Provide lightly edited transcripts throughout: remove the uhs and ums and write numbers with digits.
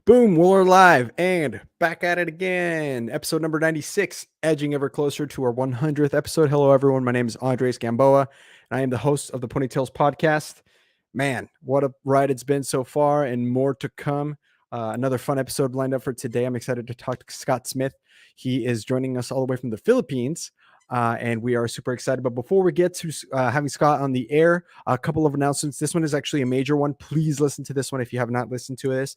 Boom, we're live and back at it again. Episode number 96, edging ever closer to our 100th episode. Hello, everyone. My name is Andres Gamboa, and I am the host of the Ponytails podcast. Man, what a ride it's been so far, and more to come. Another fun episode lined up for today. I'm excited to talk to Scott Smith. He is joining us all the way from the Philippines. And we are super excited. But before we get to having Scott on the air, a couple of announcements. This one is actually a major one. Please listen to this one if you have not listened to this.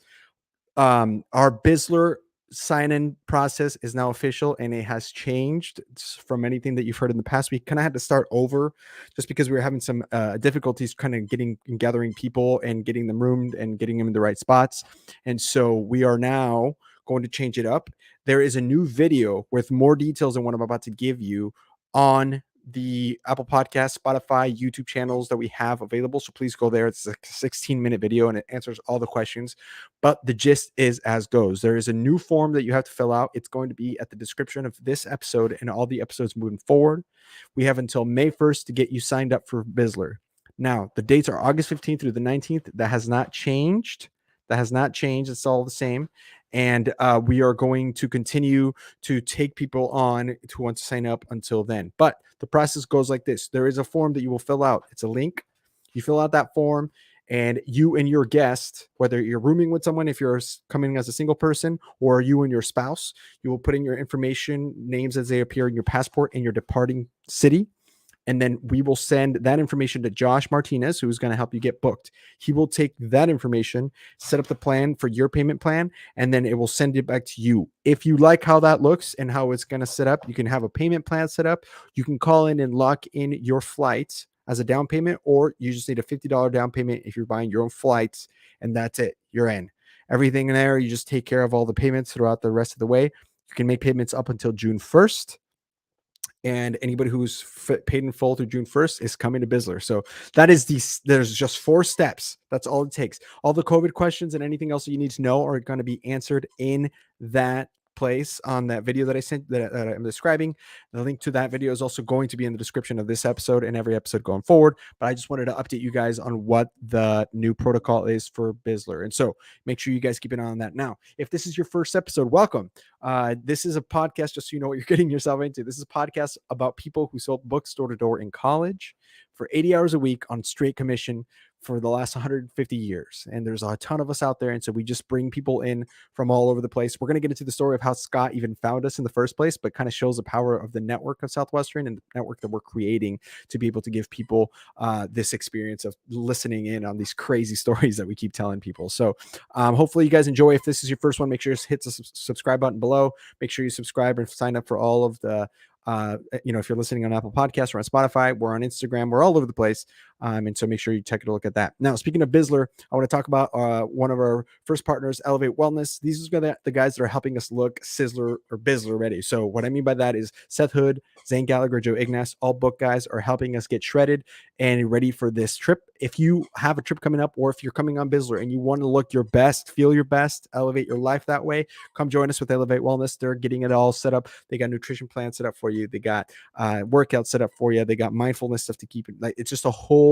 Our Bizler sign-in process is now official, and it has changed from anything that you've heard in the past. We kind of had to start over just because we were having some difficulties kind of getting and gathering people and getting them roomed and getting them in the right spots. And so we are now going to change it up. There is a new video with more details than what I'm about to give you on the Apple Podcast, Spotify, YouTube channels that we have available. So please go there. It's a 16-minute video and it answers all the questions. But the gist is as goes. There is a new form that you have to fill out. It's going to be at the description of this episode and all the episodes moving forward. We have until May 1st to get you signed up for Bizler. Now, the dates are August 15th through the 19th. That has not changed. It's all the same. And we are going to continue to take people on who want to sign up until then. But the process goes like this. There is a form that you will fill out. It's a link. You fill out that form, and you and your guest, whether you're rooming with someone, if you're coming as a single person, or you and your spouse, you will put in your information, names as they appear in your passport, and your departing city. And then we will send that information to Josh Martinez, who's going to help you get booked. He will take that information, set up the plan for your payment plan, and then it will send it back to you. If you like how that looks and how it's going to set up, you can have a payment plan set up. You can call in and lock in your flights as a down payment, or you just need a $50 down payment if you're buying your own flights, and that's it. You're in. Everything in there, you just take care of all the payments throughout the rest of the way. You can make payments up until June 1st. And anybody who's paid in full through June 1st is coming to Bizler. So that is there's just 4 steps. That's all it takes. All the COVID questions and anything else that you need to know are going to be answered in that place on that video that I sent that I'm describing. The link to that video is also going to be in the description of this episode and every episode going forward. But I just wanted to update you guys on what the new protocol is for Bizler. And so make sure you guys keep an eye on that. Now, if this is your first episode, welcome. This is a podcast, just so you know what you're getting yourself into. This is a podcast about people who sold books door to door in college for 80 hours a week on straight commission for the last 150 years. And there's a ton of us out there. And so we just bring people in from all over the place. We're going to get into the story of how Scott even found us in the first place, but kind of shows the power of the network of Southwestern and the network that we're creating to be able to give people this experience of listening in on these crazy stories that we keep telling people. So hopefully you guys enjoy. If this is your first one, make sure you hit the subscribe button below. Make sure you subscribe and sign up for all of the if you're listening on Apple Podcasts or on Spotify, we're on Instagram, we're all over the place. And so make sure you take a look at that. Now, speaking of Bizler, I want to talk about one of our first partners, Elevate Wellness. These are the guys that are helping us look Sizzler or Bizler ready. So what I mean by that is Seth Hood, Zane Gallagher, Joe Ignace, all book guys are helping us get shredded and ready for this trip. If you have a trip coming up, or if you're coming on Bizler and you want to look your best, feel your best, elevate your life that way, come join us with Elevate Wellness. They're getting it all set up. They got nutrition plans set up for you. They got workouts set up for you. They got mindfulness stuff to keep it. Like, it's just a whole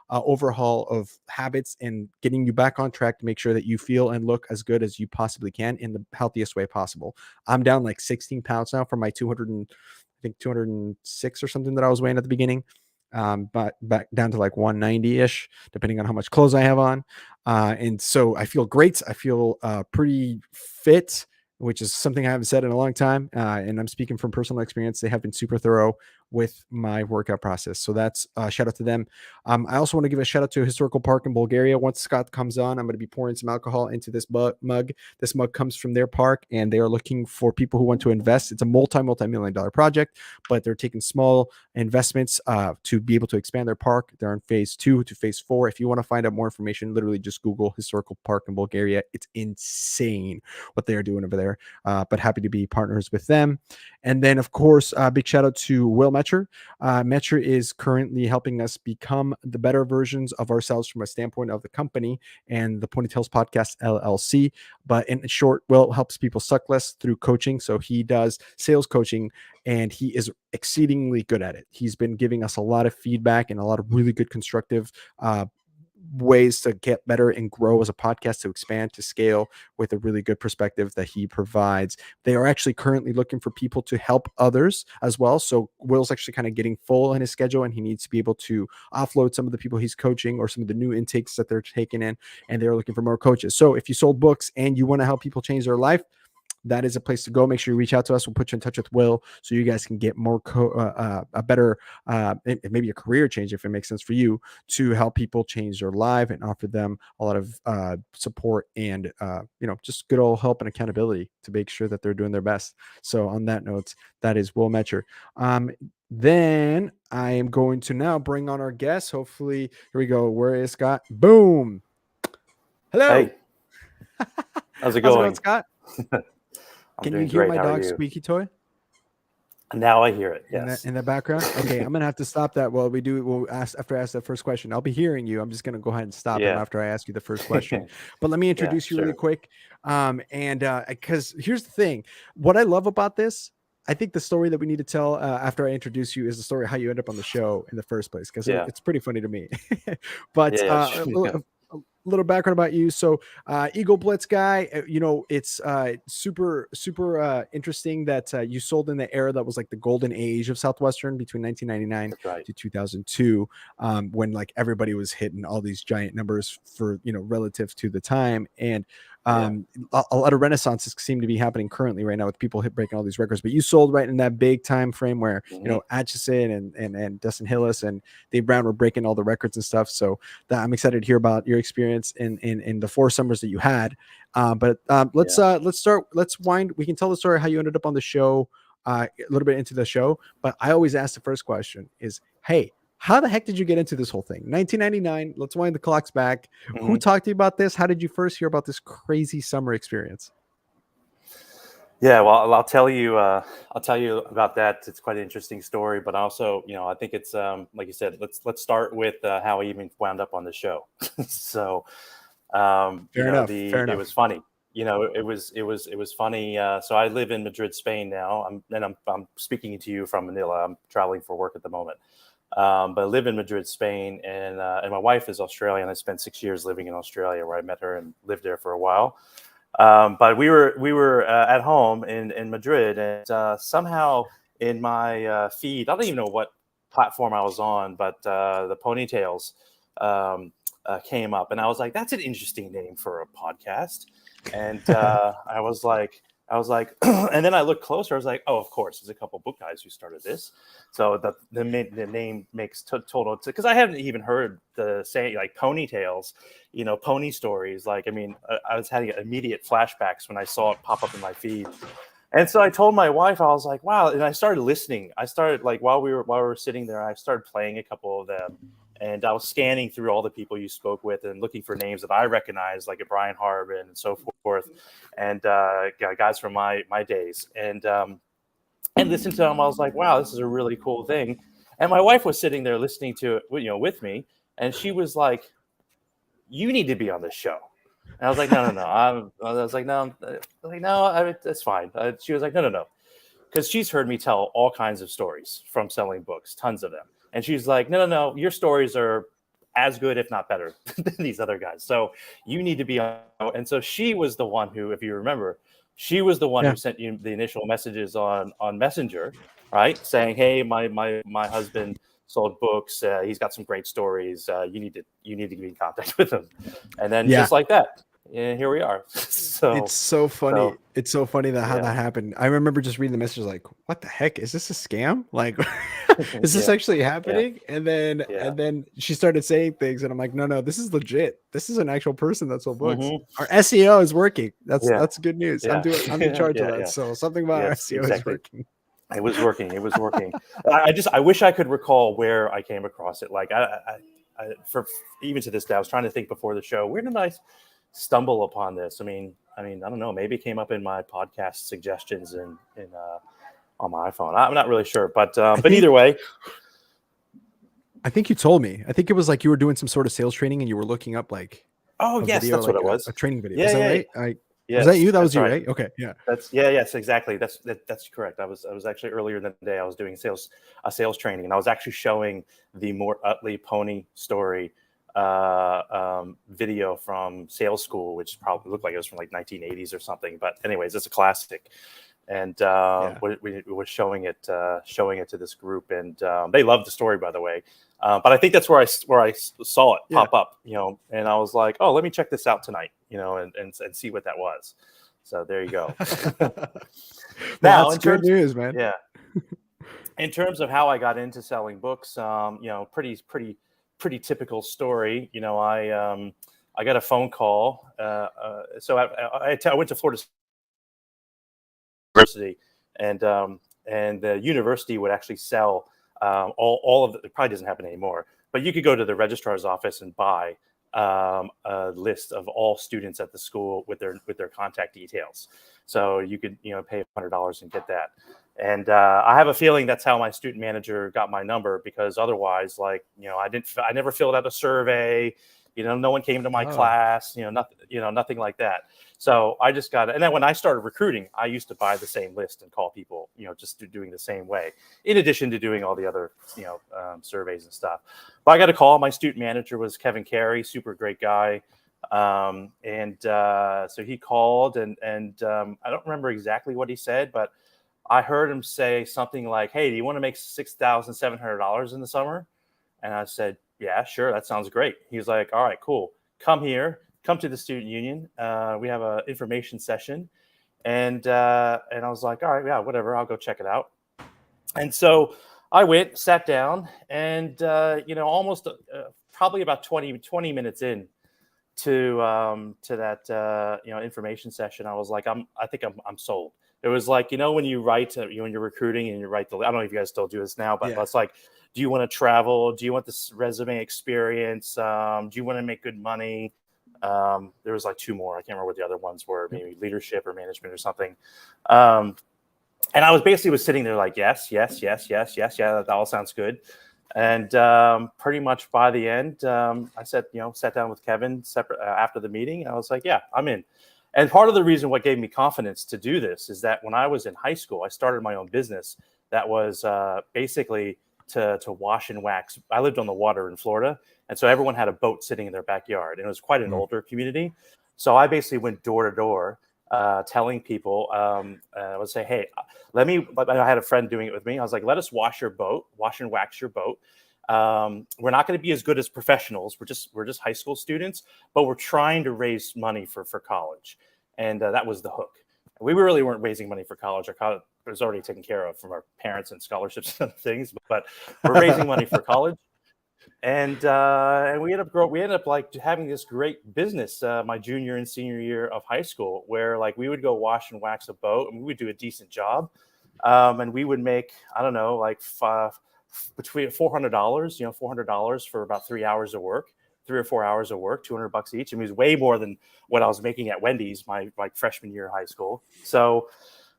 overhaul of habits and getting you back on track to make sure that you feel and look as good as you possibly can in the healthiest way possible. I'm down like 16 pounds now from my 206 or something that I was weighing at the beginning. But back down to like 190-ish, depending on how much clothes I have on. And so I feel great. I feel pretty fit, which is something I haven't said in a long time. And I'm speaking from personal experience. They have been super thorough with my workout process. So that's a shout out to them. I also want to give a shout out to Historical Park in Bulgaria. Once Scott comes on, I'm going to be pouring some alcohol into this mug. This mug comes from their park, and they are looking for people who want to invest. It's a multi-million dollar project, but they're taking small investments to be able to expand their park. They're on phase 2 to phase 4. If you want to find out more information, literally just Google Historical Park in Bulgaria. It's insane what they are doing over there, but happy to be partners with them. And then, of course, big shout out to Will Metcher. Metcher is currently helping us become the better versions of ourselves from a standpoint of the company and the Ponytails Podcast LLC. But in short, Will helps people suck less through coaching. So he does sales coaching, and he is exceedingly good at it. He's been giving us a lot of feedback and a lot of really good constructive ways to get better and grow as a podcast, to expand, to scale, with a really good perspective that he provides. They are actually currently looking for people to help others as well. So Will's actually kind of getting full in his schedule, and he needs to be able to offload some of the people he's coaching or some of the new intakes that they're taking in, and they're looking for more coaches. So if you sold books and you want to help people change their life, that is a place to go. Make sure you reach out to us. We'll put you in touch with Will so you guys can get more a better maybe a career change, if it makes sense for you, to help people change their life and offer them a lot of support and just good old help and accountability to make sure that they're doing their best. So on that note, that is Will Metcher. Then I am going to now bring on our guest. Hopefully, here we go. Where is Scott? Boom. Hello. Hey. How's it going, Scott? Can you hear my dog's squeaky toy? Now I hear it. Yes. In the background. Okay, I'm gonna have to stop that. Well, we'll ask after I ask that first question. I'll be hearing you. I'm just gonna go ahead and stop him after I ask you the first question. But let me introduce you really quick. Because here's the thing. What I love about this, I think the story that we need to tell after I introduce you is the story of how you end up on the show in the first place, because it's pretty funny to me. But a little background about you. So Eagle Blitz guy, it's super interesting that you sold in the era that was like the golden age of Southwestern between 1999 to 2002, when like everybody was hitting all these giant numbers for relative to the time. And a lot of renaissances seem to be happening currently right now with people breaking all these records. But you sold right in that big time frame where Atchison and Dustin Hillis and Dave Brown were breaking all the records and stuff. So I'm excited to hear about your experience in the 4 summers that you had. Let's start. Let's wind. We can tell the story how you ended up on the show a little bit into the show. But I always ask the first question is, hey, how the heck did you get into this whole thing? 1999. Let's wind the clocks back. Who talked to you about this? How did you first hear about this crazy summer experience? Yeah, well, I'll tell you about that. It's quite an interesting story, but also, I think it's like you said. Let's start with how I even wound up on the show. So, fair enough. It was funny. It was funny. So I live in Madrid, Spain now. I'm speaking to you from Manila. I'm traveling for work at the moment. But I live in Madrid, Spain, and my wife is Australian. I spent 6 years living in Australia, where I met her and lived there for a while. But we were at home in Madrid, and somehow in my feed, I don't even know what platform I was on, but the Ponytails came up, and I was like, "That's an interesting name for a podcast." And I was like, and then I looked closer. I was like, oh, of course, there's a couple book guys who started this. So the name makes total, because I haven't even heard the saying like ponytails, pony stories. Like, I was having immediate flashbacks when I saw it pop up in my feed. And so I told my wife, I was like, wow. And I started listening. I started like while we were sitting there, I started playing a couple of them. And I was scanning through all the people you spoke with and looking for names that I recognized, like a Brian Harbin and so forth, and guys from my days. And listening to them, I was like, wow, this is a really cool thing. And my wife was sitting there listening to it, with me, and she was like, you need to be on this show. And I was like, no. That's fine. She was like, no. Because she's heard me tell all kinds of stories from selling books, tons of them. And she's like, no, your stories are as good, if not better, than these other guys. So you need to be on. And so she was the one who, if you remember, who sent you the initial messages on Messenger, right? Saying, hey, my husband sold books. He's got some great stories. You need to be in contact with him. And then just like that. And here we are. So it's so funny. It's so funny how that happened. I remember just reading the messages like, what the heck? Is this a scam? Like, is this actually happening? Yeah. And then she started saying things and I'm like, no, this is legit. This is an actual person that sold books. Our SEO is working. That's good news. Yeah. I'm in charge of that. Yeah. So something about our SEO is working. It was working. I wish I could recall where I came across it. Like I for even to this day, I was trying to think before the show, where did I stumble upon this? I don't know. Maybe it came up in my podcast suggestions in on my iPhone. I'm not really sure, but either way, I think you told me. I think it was like you were doing some sort of sales training and you were looking up like video, that's what it was. A training video. Yeah, is that right? Was that you? That was you, right? Okay, yeah. Yes, exactly. That's correct. I was actually earlier in the day. I was doing a sales training, and I was actually showing the Mort Utley pony story video from sales school, which probably looked like it was from like 1980s or something. But anyways, it's a classic. And we were showing it to this group, and they loved the story, by the way. But I think that's where I saw it pop up, and I was like, oh, let me check this out tonight, and see what that was. So there you go. Now, that's good news, man. Yeah. In terms of how I got into selling books, pretty typical story. I got a phone call. So I went to Florida University, and the university would actually sell all of it probably doesn't happen anymore, but you could go to the registrar's office and buy a list of all students at the school with their contact details. So you could pay $100 and get that. And I have a feeling that's how my student manager got my number, because otherwise, I never filled out a survey. No one came to my class. Nothing like that. So I just got it. And then when I started recruiting, I used to buy the same list and call people, just doing the same way, in addition to doing all the other, surveys and stuff. But I got a call. My student manager was Kevin Carey, super great guy. So he called, and I don't remember exactly what he said, but I heard him say something like, "Hey, do you want to make $6,700 in the summer?" And I said, "Yeah, sure. That sounds great." He was like, "All right, cool. Come to the student union. We have an information session." And I was like, "All right, yeah, whatever. I'll go check it out." And so I went, sat down, and almost probably about 20 minutes in to that information session, I was like, I think I'm sold. It was like, when you write, when you're recruiting and you write I don't know if you guys still do this now, but it's like, do you want to travel? Do you want this resume experience? Do you want to make good money? There was like two more. I can't remember what the other ones were, maybe leadership or management or something. And I was sitting there like, yes. Yeah, that all sounds good. And pretty much by the end, I sat down with Kevin separate after the meeting. And I was like, yeah, I'm in. And part of the reason what gave me confidence to do this is that when I was in high school, I started my own business that was basically to wash and wax. I lived on the water in Florida, and so everyone had a boat sitting in their backyard, and it was quite an older community. So I basically went door to door, telling people, I would say, hey, I had a friend doing it with me. I was like, let us wash and wax your boat. We're not going to be as good as professionals. We're just high school students, but we're trying to raise money for college. And that was the hook. We really weren't raising money for college. Our college was already taken care of from our parents and scholarships and things, but we're raising money for college. And we ended up like having this great business my junior and senior year of high school, where like we would go wash and wax a boat, and we would do a decent job, and we would make, I don't know, like between $400, $400 for about 3 hours of work, 3 or 4 hours of work, $200 each. I mean, it was way more than what I was making at Wendy's my freshman year of high school. So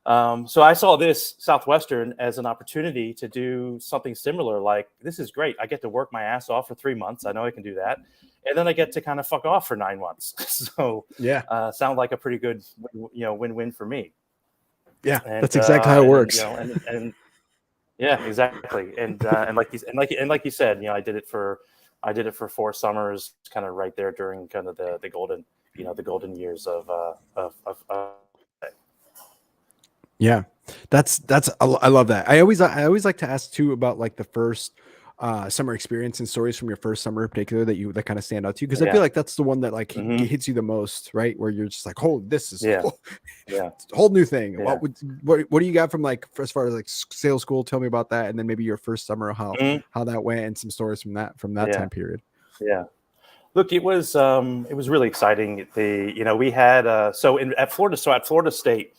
I saw this Southwestern as an opportunity to do something similar. Like, this is great. I get to work my ass off for 3 months. I know I can do that. And then I get to kind of fuck off for 9 months. So sound like a pretty good, win-win for me. Yeah, that's exactly how it works. And yeah, exactly. And like you said, I did it for 4 summers, kind of right there during kind of the golden years of yeah, that's I love that. I always like to ask too about like the first summer experience and stories from your first summer in particular that kind of stand out to you, because I feel like that's the one that like hits you the most, right? Where you're just like, oh, this is it's a whole new thing. Yeah. What do you got from like as far as like sales school? Tell me about that, and then maybe your first summer, how that went, and some stories from that time period. Yeah. Look, it was really exciting. We had at Florida State,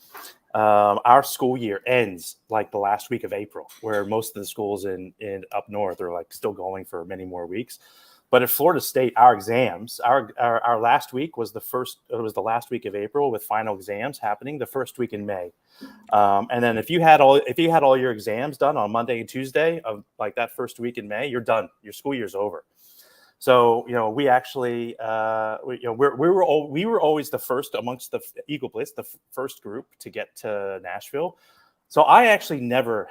our school year ends like the last week of April, where most of the schools in up north are like still going for many more weeks. But at Florida State, our exams, our last week was the last week of April, with final exams happening the first week in May. And then if you had all your exams done on Monday and Tuesday of like that first week in May, you're done. Your school year's over. So, we actually, we were always the first amongst the Eagle Blitz, the first group to get to Nashville. So I actually never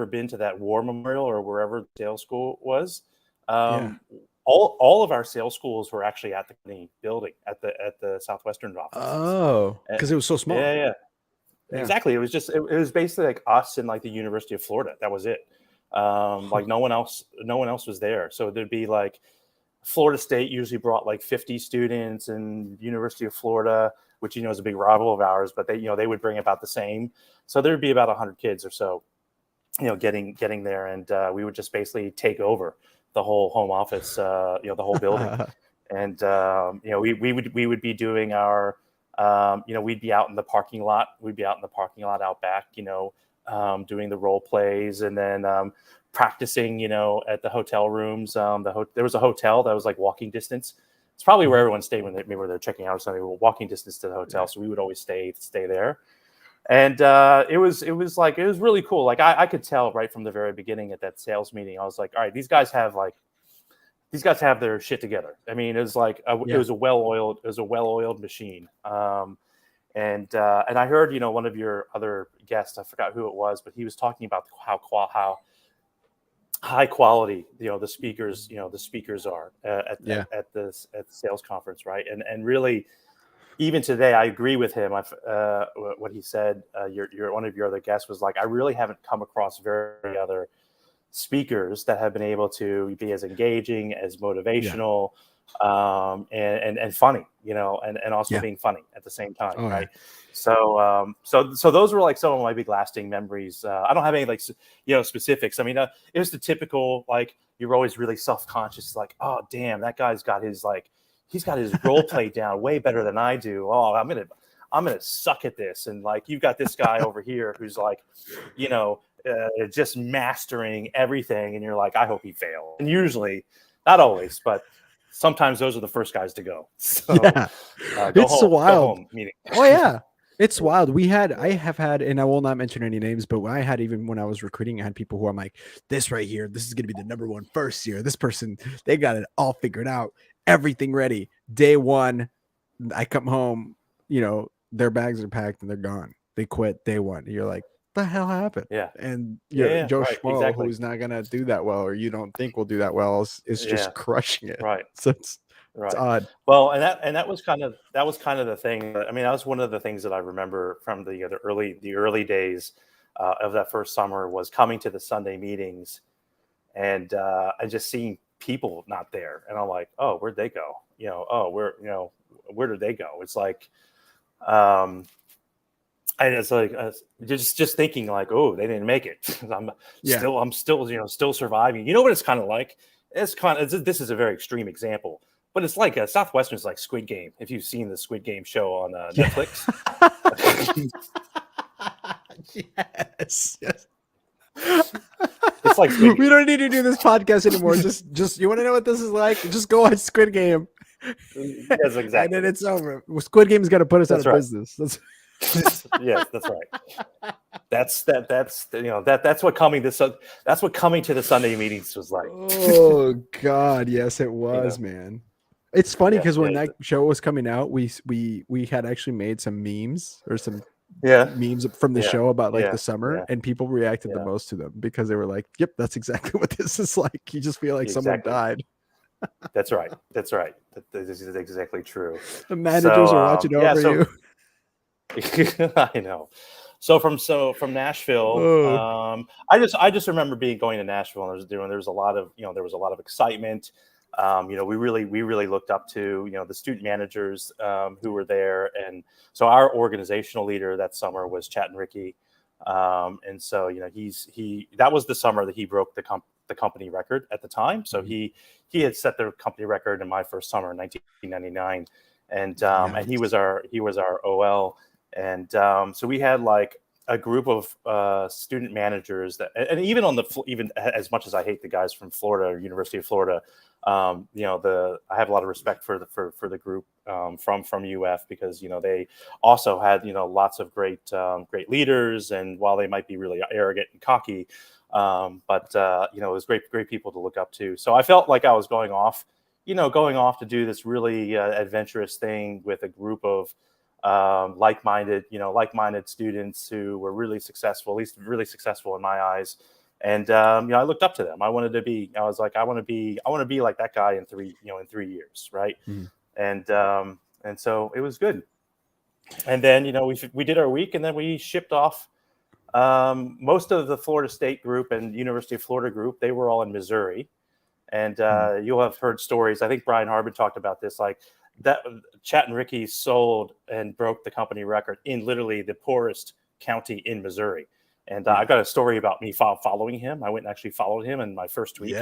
been to that war memorial or wherever sales school was. All all of our sales schools were actually at the building at the Southwestern offices. Oh, because it was so small. Yeah. Yeah. Exactly. It was just it was basically like us and like the University of Florida. That was it. Like no one else was there. So there'd be like Florida State usually brought like 50 students, and University of Florida, which is a big rival of ours, but they would bring about the same. So there'd be about 100 kids or so, getting there, and we would just basically take over the whole home office, the whole building, and we would be doing our, we'd be out in the parking lot. We'd be out in the parking lot out back, doing the role plays, and then practicing, at the hotel rooms. There was a hotel that was like walking distance. It's probably where everyone stayed when they're checking out or something. We were walking distance to the hotel, so we would always stay there. And it was really cool. Like I could tell right from the very beginning at that sales meeting, I was like, all right, these guys have their shit together. I mean, it was like it was a well-oiled machine. And I heard, one of your other guests, I forgot who it was, but he was talking about how high quality, the speakers are at the sales conference, right? And really, even today, I agree with him. What he said. One of your other guests was like, I really haven't come across very other speakers that have been able to be as engaging, as motivational, and funny, and also being funny at the same time, right? Yeah. So those were like some of my big lasting memories. I don't have any like specifics. I mean, it was the typical, like, you're always really self-conscious, like, oh damn, that guy's got his he's got his role play down way better than I do. Oh, I'm gonna suck at this, and like you've got this guy over here who's like, just mastering everything, and you're like, I hope he fails. And usually, not always, but sometimes those are the first guys to go. So it's wild. Go home meeting. Oh yeah, it's wild. I have had, and I will not mention any names, but I had, even when I was recruiting, I had people who I'm like, this right here, this is going to be the number one first year. This person, they got it all figured out, everything ready. Day one, I come home, their bags are packed and they're gone. They quit day one. And you're like, the hell happened? Yeah. And Joe right, Schmo, exactly. who's not gonna do that well, or you don't think will do that well, is just crushing it. Right. So it's odd. Well, and that was kind of the thing. I mean, that was one of the things that I remember from the early days of that first summer, was coming to the Sunday meetings and just seeing people not there, and I'm like, oh, where'd they go? Where did they go? It's like, and it's like just thinking like, oh, they didn't make it. I'm still surviving. You know what it's kind of like? This is a very extreme example, but it's like Southwestern's like Squid Game. If you've seen the Squid Game show on Netflix. Yes. It's like Squid Game. We don't need to do this podcast anymore. Just you want to know what this is like? Just go watch Squid Game. Yes, exactly. And then it's over. Squid Game's got to put us out of business. Yes, that's right. That's what coming to the Sunday meetings was like. Oh God, yes, it was, man. It's funny because when that show was coming out, we had actually made some memes or some memes from the show about like the summer, and people reacted the most to them because they were like, "Yep, that's exactly what this is like." You just feel like someone died. That's right. This is exactly true. The managers are watching over you. I know. So from Nashville, I just remember going to Nashville, and there was a lot of excitement. We really looked up to the student managers who were there, and so our organizational leader that summer was Chat and Ricky, and so that was the summer that he broke the company record at the time. So he had set the company record in my first summer in 1999, and he was our OL. And so we had like a group of student managers and even as much as I hate the guys from Florida or University of Florida, I have a lot of respect for the group from UF, because they also had lots of great leaders, and while they might be really arrogant and cocky, but it was great people to look up to. So I felt like I was going off to do this really adventurous thing with a group of like-minded students who were really successful, at least really successful in my eyes. And I looked up to them. I wanted to be. I was like, I want to be like that guy in 3 years, right? Mm-hmm. And so it was good. And then we did our week, and then we shipped off. Most of the Florida State group and University of Florida group, they were all in Missouri. And you'll have heard stories. I think Brian Harbin talked about this, like that Chat and Ricky sold and broke the company record in literally the poorest county in Missouri. And I got a story about me following him. I went and actually followed him in my first week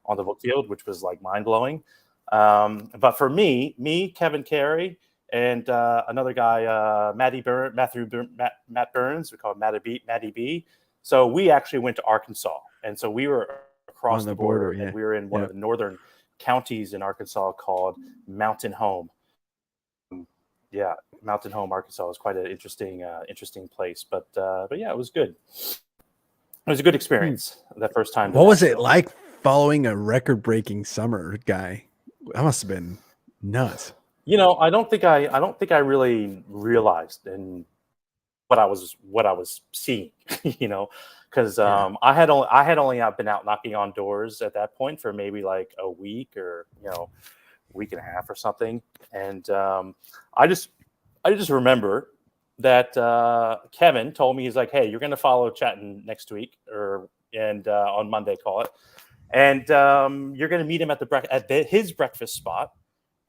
on the book field, which was like mind blowing. But for me, Kevin Carey, and another guy, Matt Burns, we call him Matty B. So we actually went to Arkansas, and so we were across the border, and we were in one of the northern counties in Arkansas called Mountain Home. Mountain Home, Arkansas was quite an interesting place, but yeah, it was good. It was a good experience that first time. What was it like following a record-breaking summer guy? That must have been nuts. I don't think I really realized and what I was seeing, because I had only been out knocking on doors at that point for maybe like a week or week and a half or something, and I just remember that Kevin told me, he's like, hey, you're going to follow Chatting next week and on Monday, call it, and you're going to meet him at his breakfast spot.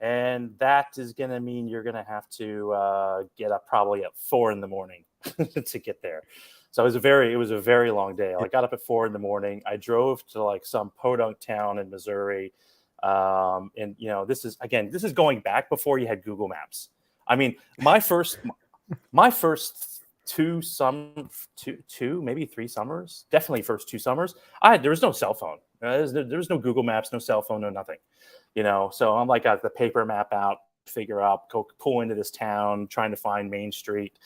And that is going to mean you're going to have to get up probably at 4 a.m. to get there. So it was a very long day. I got up at 4 a.m. I drove to like some podunk town in Missouri. And this is going back before you had Google Maps. I mean, my first two, maybe 3 summers, definitely first 2 summers, there was no cell phone. There was no Google Maps, no cell phone, no nothing. So I'm like, got the paper map out, figure out, pull into this town, trying to find Main Street,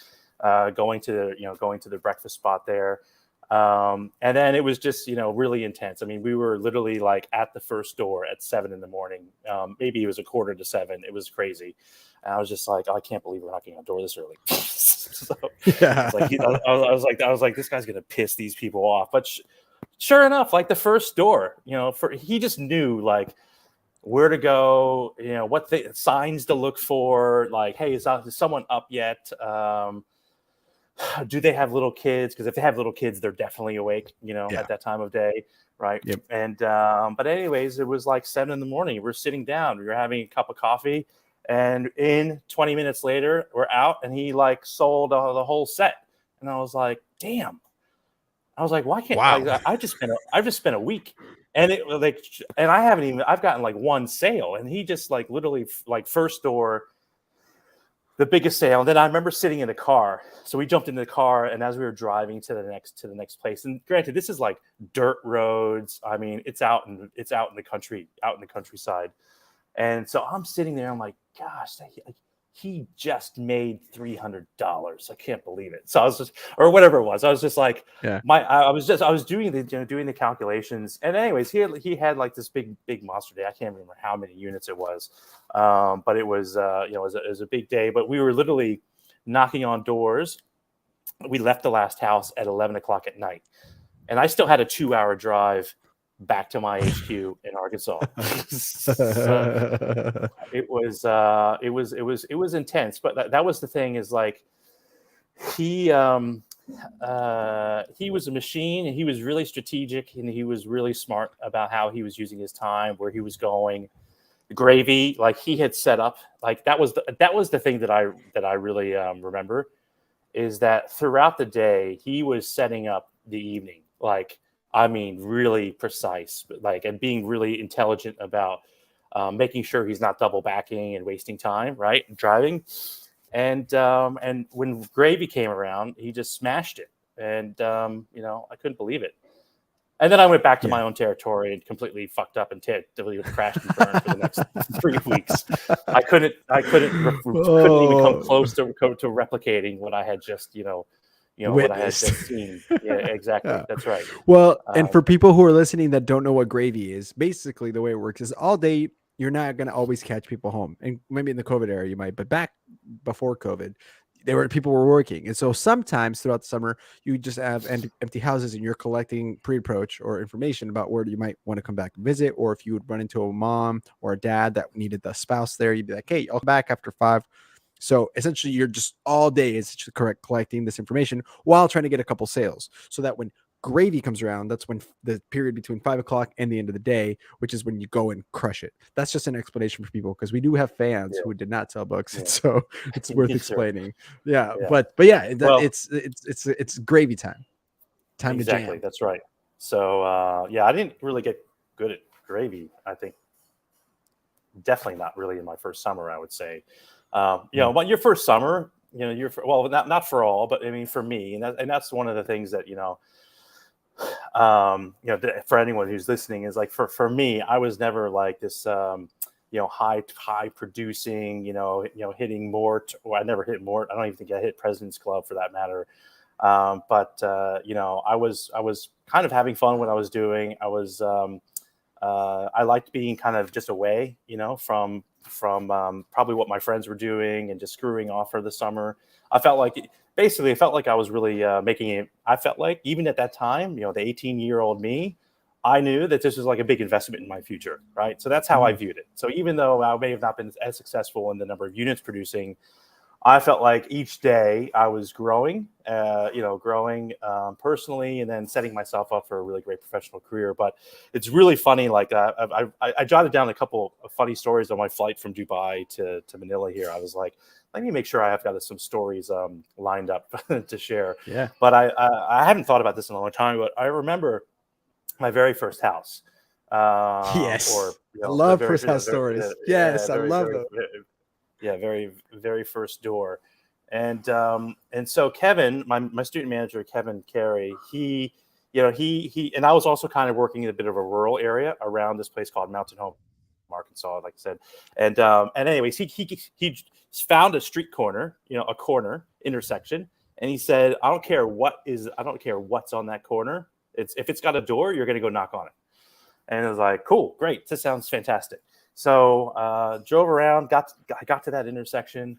going to the breakfast spot there. And then it was just, really intense. I mean, we were literally like at the first door at 7 a.m. Maybe it was 6:45. It was crazy. And I was just like, I can't believe we're knocking on the door this early. So I was like, this guy's going to piss these people off. But sure enough, like the first door, he just knew like where to go, what the signs to look for, like, hey, is someone up yet? Do they have little kids? Because if they have little kids, they're definitely awake, at that time of day, right? Yep. And but anyways, it was like 7 a.m. We're sitting down, we were having a cup of coffee, and in 20 minutes later, we're out, and he like sold the whole set, and I was like, damn. I was like, why can't I just spent a week, and I've gotten like 1 sale, and he just like literally like first door, the biggest sale. And then I remember sitting in the car, so we jumped into the car, and as we were driving to the next place, and granted, this is like dirt roads. I mean, it's out in the countryside, and so I'm sitting there, I'm like, gosh, he just made $300. I can't believe it. So I was just, or whatever it was, I was just like, I was doing the calculations. And anyways, he had like this big monster day. I can't remember how many units it was. But it was, it was a big day, but we were literally knocking on doors. We left the last house at 11 o'clock at night, and I still had a 2-hour drive back to my HQ in Arkansas. So it was intense, but that was the thing, is like he was a machine, and he was really strategic, and he was really smart about how he was using his time, where he was going. Gravy, like he had set up, like that was the thing that I really remember, is that throughout the day he was setting up the evening, like, I mean, really precise, but like, and being really intelligent about making sure he's not double backing and wasting time, right? Driving. And when Gravy came around, he just smashed it. And, I couldn't believe it. And then I went back to my own territory and completely fucked up and crashed and burned for the next 3 weeks. I couldn't even come close to replicating what I had just, what I had just seen. Yeah, exactly. That's right. Well, and for people who are listening that don't know what Gravy is, basically the way it works is all day you're not going to always catch people home. And maybe in the COVID era you might, but back before COVID, people were working. And so sometimes throughout the summer, you just have empty houses and you're collecting pre-approach or information about where you might want to come back and visit. Or if you would run into a mom or a dad that needed the spouse there, you'd be like, hey, I'll come back after 5. So essentially you're just all day is correct collecting this information while trying to get a couple sales, so that when gravy comes around, that's when the period between 5 o'clock and the end of the day, which is when you go and crush it. That's just an explanation for people, because we do have fans who did not sell books. Yeah. So it's worth Sure. explaining. Yeah. Yeah. But yeah, Well, it's gravy time. Time exactly. to jam. That's right. So yeah, I didn't really get good at gravy. I think definitely not really in my first summer, I would say. You know, but your first summer, you know, well, not for all, but I mean, for me, and that's one of the things that, you know, for anyone who's listening, is like, for me, I was never like this, you know, high producing, you know, hitting Mort, or I never hit Mort. I don't even think I hit President's Club for that matter. But you know, I was kind of having fun when I was doing. I liked being kind of just away, you know, from probably what my friends were doing and just screwing off for the summer. I felt like I was really making it. I felt like even at that time, you know, the 18-year-old me, I knew that this was like a big investment in my future, right? So that's how I viewed it. So even though I may have not been as successful in the number of units producing, I felt like each day I was growing, personally, and then setting myself up for a really great professional career. But it's really funny. Like I jotted down a couple of funny stories on my flight from Dubai to Manila here. I was like, let me make sure I have got some stories lined up to share. Yeah. But I haven't thought about this in a long time. But I remember my very first house. Yes. Or, you know, I love first house stories. Yes, I love them. Yeah, very, very first door. And so Kevin, my student manager, Kevin Carey, he and I was also kind of working in a bit of a rural area around this place called Mountain Home, Arkansas, like I said. And anyways, he found a street corner, you know, a corner intersection, and he said, I don't care what's on that corner. If it's got a door, you're going to go knock on it. And I was like, cool, great, this sounds fantastic. So drove around, I got to that intersection,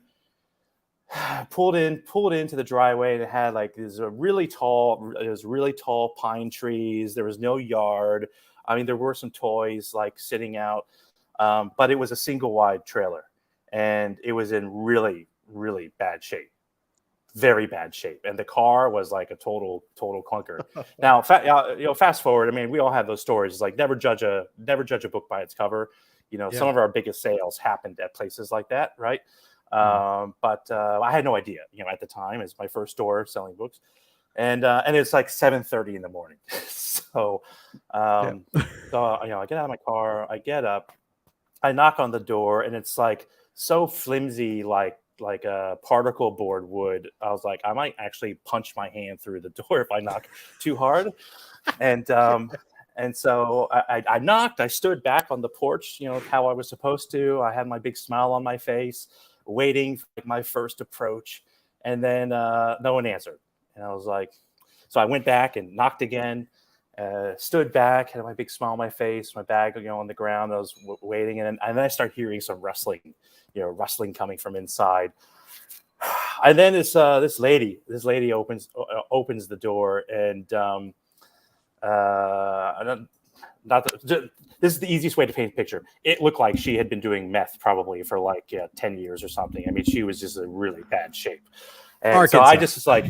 pulled into the driveway, and it had like these really tall pine trees. There was no yard. I mean, there were some toys like sitting out, but it was a single wide trailer, and it was in really, really bad shape. Very bad shape, and the car was like a total clunker. Now, fast forward. I mean, we all have those stories. It's like never judge a book by its cover. You know, some of our biggest sales happened at places like that, right? But I had no idea, you know, at the time. It's my first store selling books, and it's like 7:30 in the morning. So, so you know, I get out of my car, I get up, I knock on the door, and it's like so flimsy, like a particle board would. I was like, I might actually punch my hand through the door if I knock too hard. And so I knocked. I stood back on the porch, you know, how I was supposed to. I had my big smile on my face, waiting for my first approach. And then no one answered. And I was like, so I went back and knocked again, stood back, had my big smile on my face, my bag, you know, on the ground. I was waiting. And then I started hearing some rustling coming from inside. And then this lady opens the door, and this is the easiest way to paint a picture. It looked like she had been doing meth probably for like 10 years or something. I mean, she was just in really bad shape. And Arkansas. So I just was like,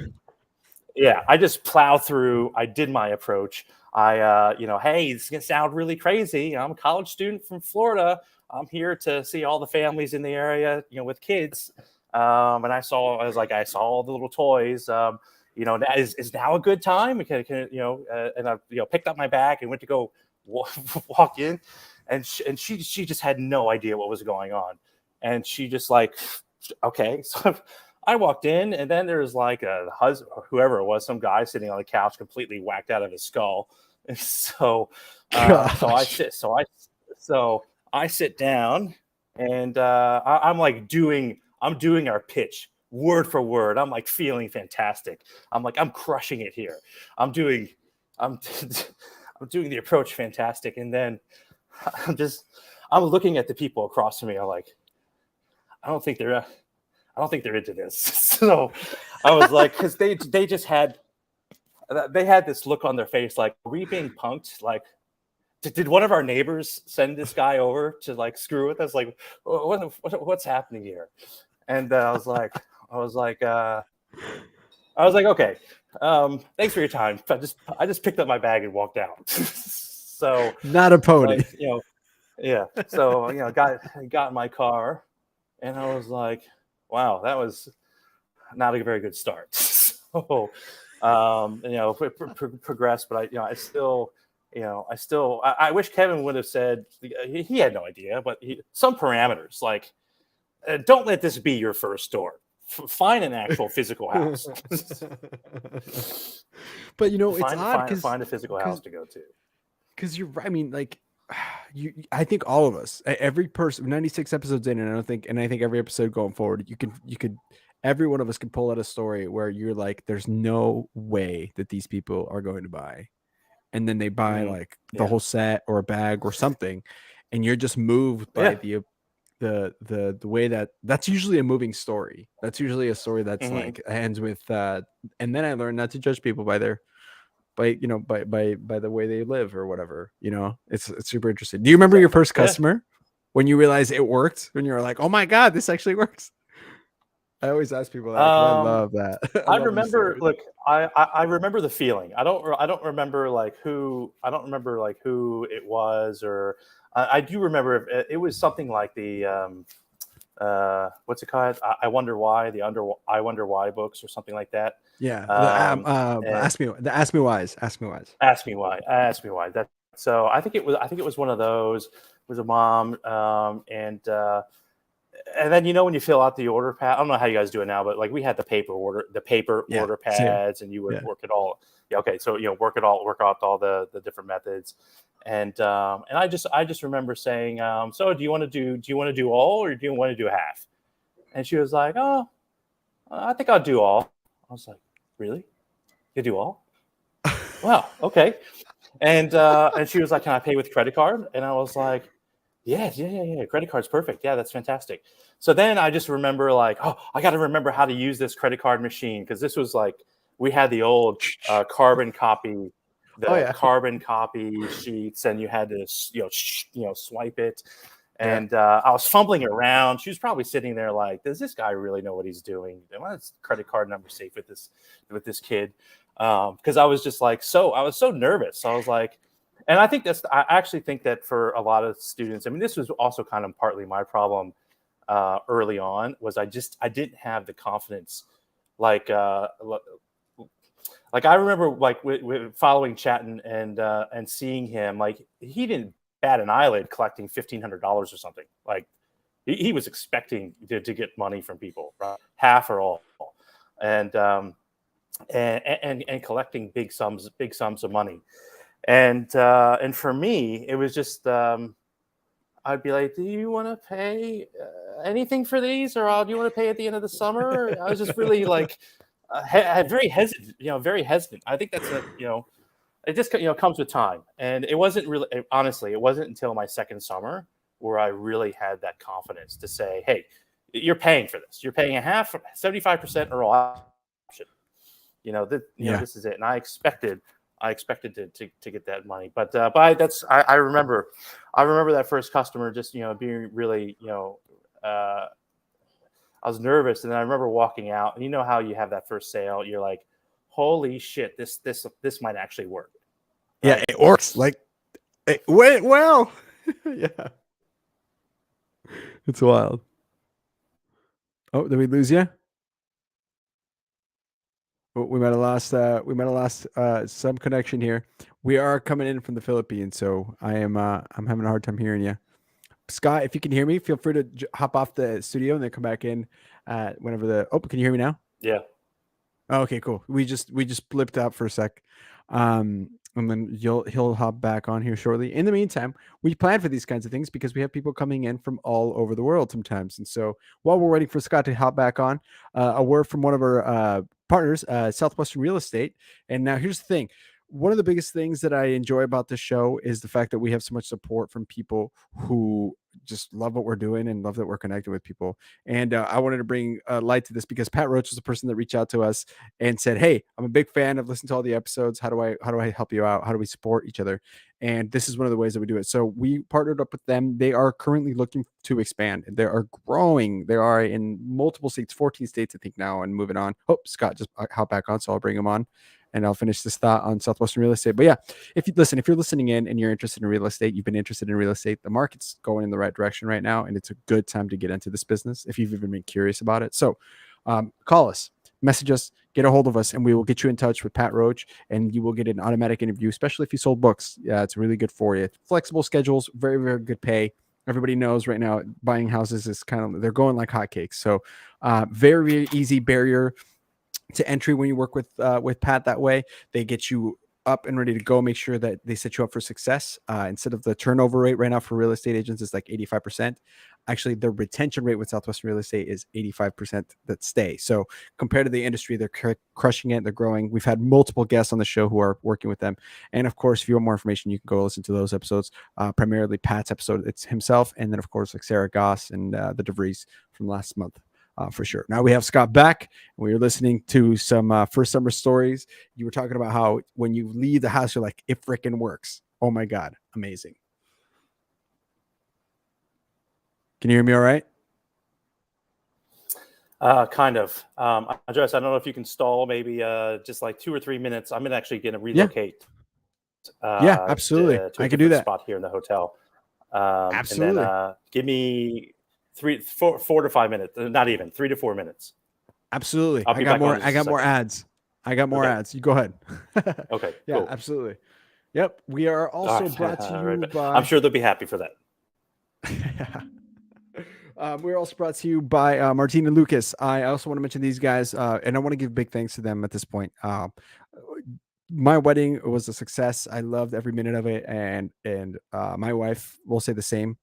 I just plowed through. I did my approach. I, hey, it's going to sound really crazy. I'm a college student from Florida. I'm here to see all the families in the area, you know, with kids. And I saw all the little toys. Is now a good time? And I, picked up my bag and went to go walk in, and she just had no idea what was going on, and she just like, okay. So I walked in, and then there was like a husband, whoever it was, some guy sitting on the couch, completely whacked out of his skull. And so I sit down, and I'm doing our pitch word for word. I'm like feeling fantastic. I'm like, I'm crushing it here. I'm doing the approach fantastic. And then I'm looking at the people across from me. I'm like, I don't think they're I don't think they're into this. So I was like, because they just had this look on their face, like, are we being punked? Like, did one of our neighbors send this guy over to like screw with us? Like, what's happening here? And I was like, okay, thanks for your time. I just picked up my bag and walked out. So not a pony. Yeah. So got in my car, and I was like, wow, that was not a very good start. So progressed, but I still. I wish Kevin would have said, he had no idea, but some parameters like, don't let this be your first store. Find an actual physical house. But it's odd because find a physical house to go to. Because you're right. I mean, like, I think all of us, every person, 96 episodes in, and I think every episode going forward, you could, every one of us could pull out a story where you're like, there's no way that these people are going to buy. And then they buy like the whole set or a bag or something, and you're just moved by the way that's usually a moving story. That's usually a story that's like ends with and then I learned not to judge people by the way they live or whatever. It's super interesting. Do you remember your first customer when you realized it worked? When you were like, oh my god, this actually works? I always ask people that. I love that. I remember, look, I remember the feeling. I don't remember like who it was, or I do remember it was something like the what's it called? I Wonder Why, I Wonder Why books or something like that. Yeah. Ask me whys. So I think it was one of those. It was a mom, and then when you fill out the order pad, I don't know how you guys do it now, but like we had the paper order pads, and you would work it all. Yeah, okay, so work out all the different methods, and I just remember saying, so do you want to do all, or do you want to do half? And she was like, oh, I think I'll do all. I was like, really? You do all? Wow, okay. And she was like, can I pay with credit card? And I was like, yeah. Credit card's perfect. Yeah, that's fantastic. So then I just remember like, oh, I got to remember how to use this credit card machine, because this was like, we had the old carbon copy sheets, and you had to swipe it. And I was fumbling around. She was probably sitting there like, does this guy really know what he's doing? Why is credit card number safe with this kid? Because I was just like, I was so nervous. I was like, and I actually think that for a lot of students, I mean, this was also kind of partly my problem early on, was I didn't have the confidence. Like I remember like following Chatton and seeing him, like he didn't bat an eyelid collecting $1,500 or something. Like he was expecting to get money from people, right? Half or all, and collecting big sums of money. And for me, it was just I'd be like, do you want to pay anything for these, or do you want to pay at the end of the summer? I was just really like very hesitant, very hesitant. I think that's it just comes with time. And it wasn't really, honestly, it wasn't until my second summer where I really had that confidence to say, hey, you're paying for this. You're paying a half, 75% or all option. This is it. And I expected to get that money, but I remember that first customer just being really I was nervous, and then I remember walking out, and how you have that first sale, you're like, holy shit, this might actually work. Right? Yeah, it works. Like it went well. Yeah, it's wild. Oh, did we lose you? We might have lost some connection here. We are coming in from the Philippines, so I'm having a hard time hearing you. Scott, if you can hear me, feel free to hop off the studio and then come back in whenever can you hear me now? Yeah. Oh, okay, cool. We just blipped out for a sec. And then he'll hop back on here shortly. In the meantime, we plan for these kinds of things because we have people coming in from all over the world sometimes. And so while we're waiting for Scott to hop back on, a word from one of our partners, Southwestern Real Estate. And now here's the thing. one of the biggest things that I enjoy about this show is the fact that we have so much support from people who just love what we're doing and love that we're connected with people. And I wanted to bring light to this because Pat Roach was the person that reached out to us and said, "Hey, I'm a big fan. I've listened to all the episodes. How do I help you out? How do we support each other?" And this is one of the ways that we do it. So we partnered up with them. They are currently looking to expand. They are growing. They are in multiple states, 14 states, I think now, and moving on. Oh, Scott just hop back on, so I'll bring him on and I'll finish this thought on Southwestern real estate. But yeah, if you're listening in and you're interested in real estate, you've been interested in real estate, the market's going in the right direction right now, and it's a good time to get into this business if you've even been curious about it. So call us, message us, get a hold of us, and we will get you in touch with Pat Roach, and you will get an automatic interview, especially if you sold books. Yeah, it's really good for you. Flexible schedules, very, very good pay. Everybody knows right now buying houses is they're going like hotcakes. So very, very easy barrier to entry when you work with Pat that way. They get you up and ready to go, make sure that they set you up for success. Instead of the turnover rate right now for real estate agents is like 85%. Actually, the retention rate with Southwestern Real Estate is 85% that stay. So compared to the industry, they're crushing it. They're growing. We've had multiple guests on the show who are working with them. And of course, if you want more information, you can go listen to those episodes. Primarily Pat's episode, it's himself. And then of course, like Sarah Goss and the DeVries from last month. For sure. Now we have Scott back. We were listening to some first summer stories. You were talking about how when you leave the house, you're like, it freaking works. Oh my God. Amazing. Can you hear me all right? Kind of. Andres, I don't know if you can stall maybe just like 2 or 3 minutes. I'm actually going to relocate. Yeah, absolutely. To I can do that. Spot here in the hotel. Absolutely. And then give me 4 to 5 minutes, not even 3 to 4 minutes. Absolutely. I got more ads. You go ahead. Okay. Yeah, cool. Absolutely. Yep. We are also brought to you by. I'm sure they'll be happy for that. We're also brought to you by Martine and Lukasz. I also want to mention these guys, and I want to give big thanks to them at this point. My wedding was a success. I loved every minute of it, and my wife will say the same.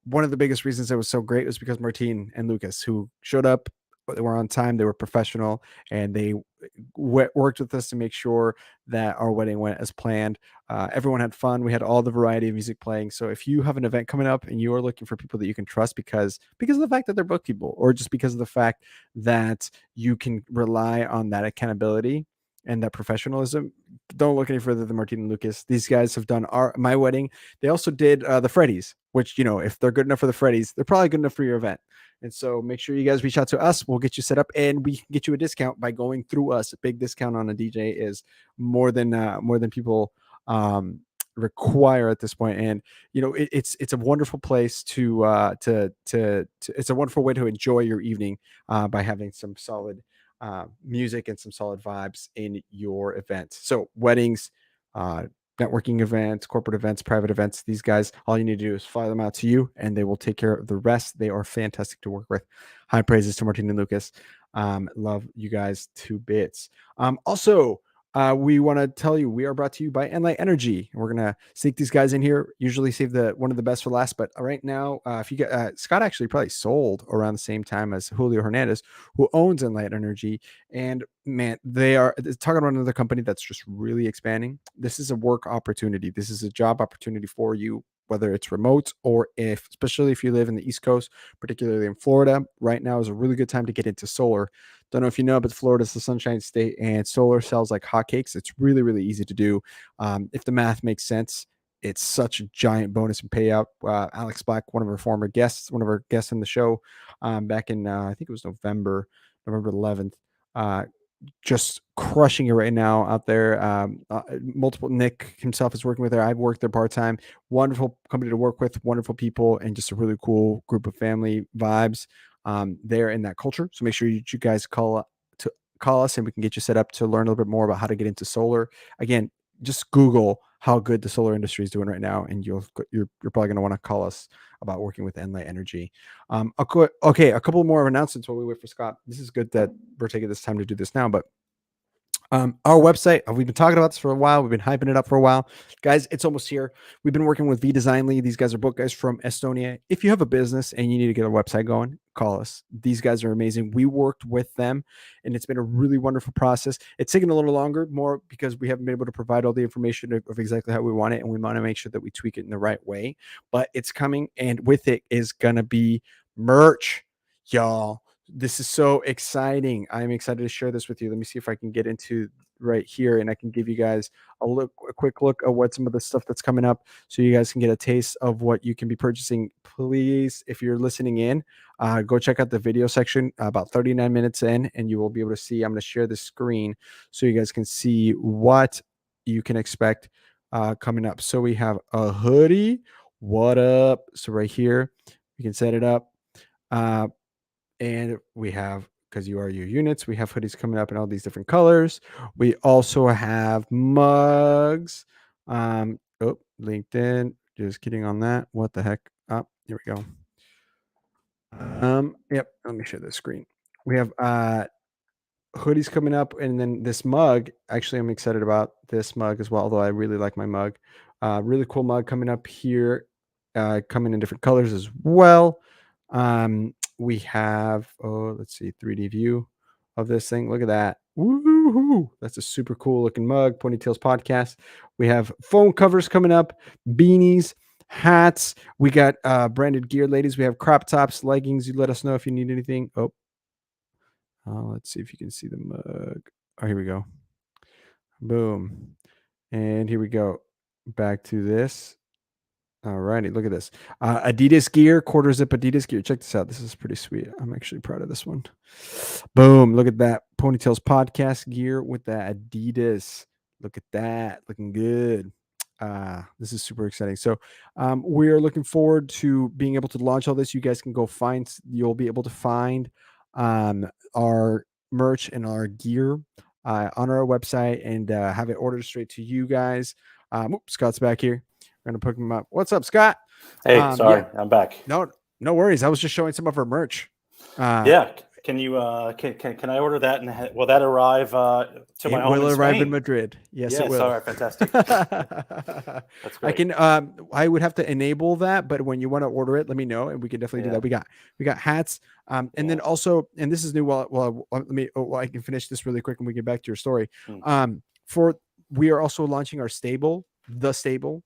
One of the biggest reasons it was so great was because Martine and Lukasz, who showed up, they were on time, they were professional, and they worked with us to make sure that our wedding went as planned. Everyone had fun. We had all the variety of music playing. So if you have an event coming up and you are looking for people that you can trust because of the fact that they're book people, or just because of the fact that you can rely on that accountability and that professionalism, don't look any further than Martine and Lukasz. These guys have done my wedding. They also did the Freddy's, which, if they're good enough for the Freddy's, they're probably good enough for your event. And so make sure you guys reach out to us. We'll get you set up, and we can get you a discount by going through us. A big discount on a DJ is more than people require at this point. And it's a wonderful place to it's a wonderful way to enjoy your evening by having some solid music and some solid vibes in your event. So weddings, networking events, corporate events, private events, these guys, all you need to do is fly them out to you and they will take care of the rest. They are fantastic to work with. High praises to Martine and Lukasz. Love you guys to bits. Also, we want to tell you we are brought to you by EnLight.Energy. We're gonna sneak these guys in here. Usually save one of the best for last, but right now, if you get Scott actually probably sold around the same time as Julio Hernandez, who owns EnLight.Energy, and man, they are talking about another company that's just really expanding. This is a work opportunity. This is a job opportunity for you, whether it's remote or especially if you live in the East Coast, particularly in Florida. Right now is a really good time to get into solar. Don't know if you know, but Florida is the Sunshine State, and solar sells like hotcakes. It's really, really easy to do. If the math makes sense, it's such a giant bonus and payout. Alex Black, one of our guests in the show, back in I think it was November 11th. Just crushing it right now out there. Multiple Nick himself is working with her. I've worked there part-time. Wonderful company to work with, wonderful people, and just a really cool group of family vibes there in that culture. So make sure you guys call us and we can get you set up to learn a little bit more about how to get into solar. Again, just Google how good the solar industry is doing right now, and you're probably going to want to call us about working with EnLight.Energy. Okay, a couple more announcements while we wait for Scott. This is good that we're taking this time to do this now, but Our website, we've been talking about this for a while. We've been hyping it up for a while. Guys, it's almost here. We've been working with VDisain. These guys are both guys from Estonia. If you have a business and you need to get a website going, call us. These guys are amazing. We worked with them, and it's been a really wonderful process. It's taken a little longer, more because we haven't been able to provide all the information of exactly how we want it, and we want to make sure that we tweak it in the right way. But it's coming, and with it is going to be merch, y'all. This is so exciting. I'm excited to share this with you. Let me see if I can get into right here and I can give you guys a quick look at what some of the stuff that's coming up so you guys can get a taste of what you can be purchasing. Please, if you're listening in, go check out the video section about 39 minutes in, and you will be able to see. I'm going to share the screen so you guys can see what you can expect coming up. So we have a hoodie. What up? So right here, we can set it up. And we have, because you are your units, we have hoodies coming up in all these different colors. We also have mugs. LinkedIn, just kidding on that. What the heck? Here we go. Yep, let me share the screen. We have hoodies coming up, and then this mug. Actually, I'm excited about this mug as well, although I really like my mug. Really cool mug coming up here, coming in different colors as well. We have, let's see, 3D view of this thing. Look at that. Woohoo! That's a super cool looking mug. Ponytails Podcast. We have phone covers coming up, beanies, hats. We got branded gear, ladies. We have crop tops, leggings. You let us know if you need anything. Let's see if you can see the mug. Oh, here we go. Boom. And here we go. Back to this. All righty, look at this. Adidas gear, quarter zip Adidas gear. Check this out. This is pretty sweet. I'm actually proud of this one. Boom. Look at that. Ponytails Podcast gear with that Adidas. Look at that. Looking good. This is super exciting. So we are looking forward to being able to launch all this. You guys can go find, you'll be able to find our merch and our gear on our website and have it ordered straight to you guys. Scott's back here. We're gonna pick him up. What's up, Scott? Hey, sorry, I'm back. No worries. I was just showing some of our merch. Yeah, can you can I order that, and will that arrive to my home? It will in arrive Spain? in Madrid. Yes, it will. All right, fantastic. That's great. I can. I would have to enable that, but when you want to order it, let me know, and we can definitely do that. We got hats, and then also, and this is new. Well, let me. I can finish this really quick, and we get back to your story. We are also launching our stable, the stable.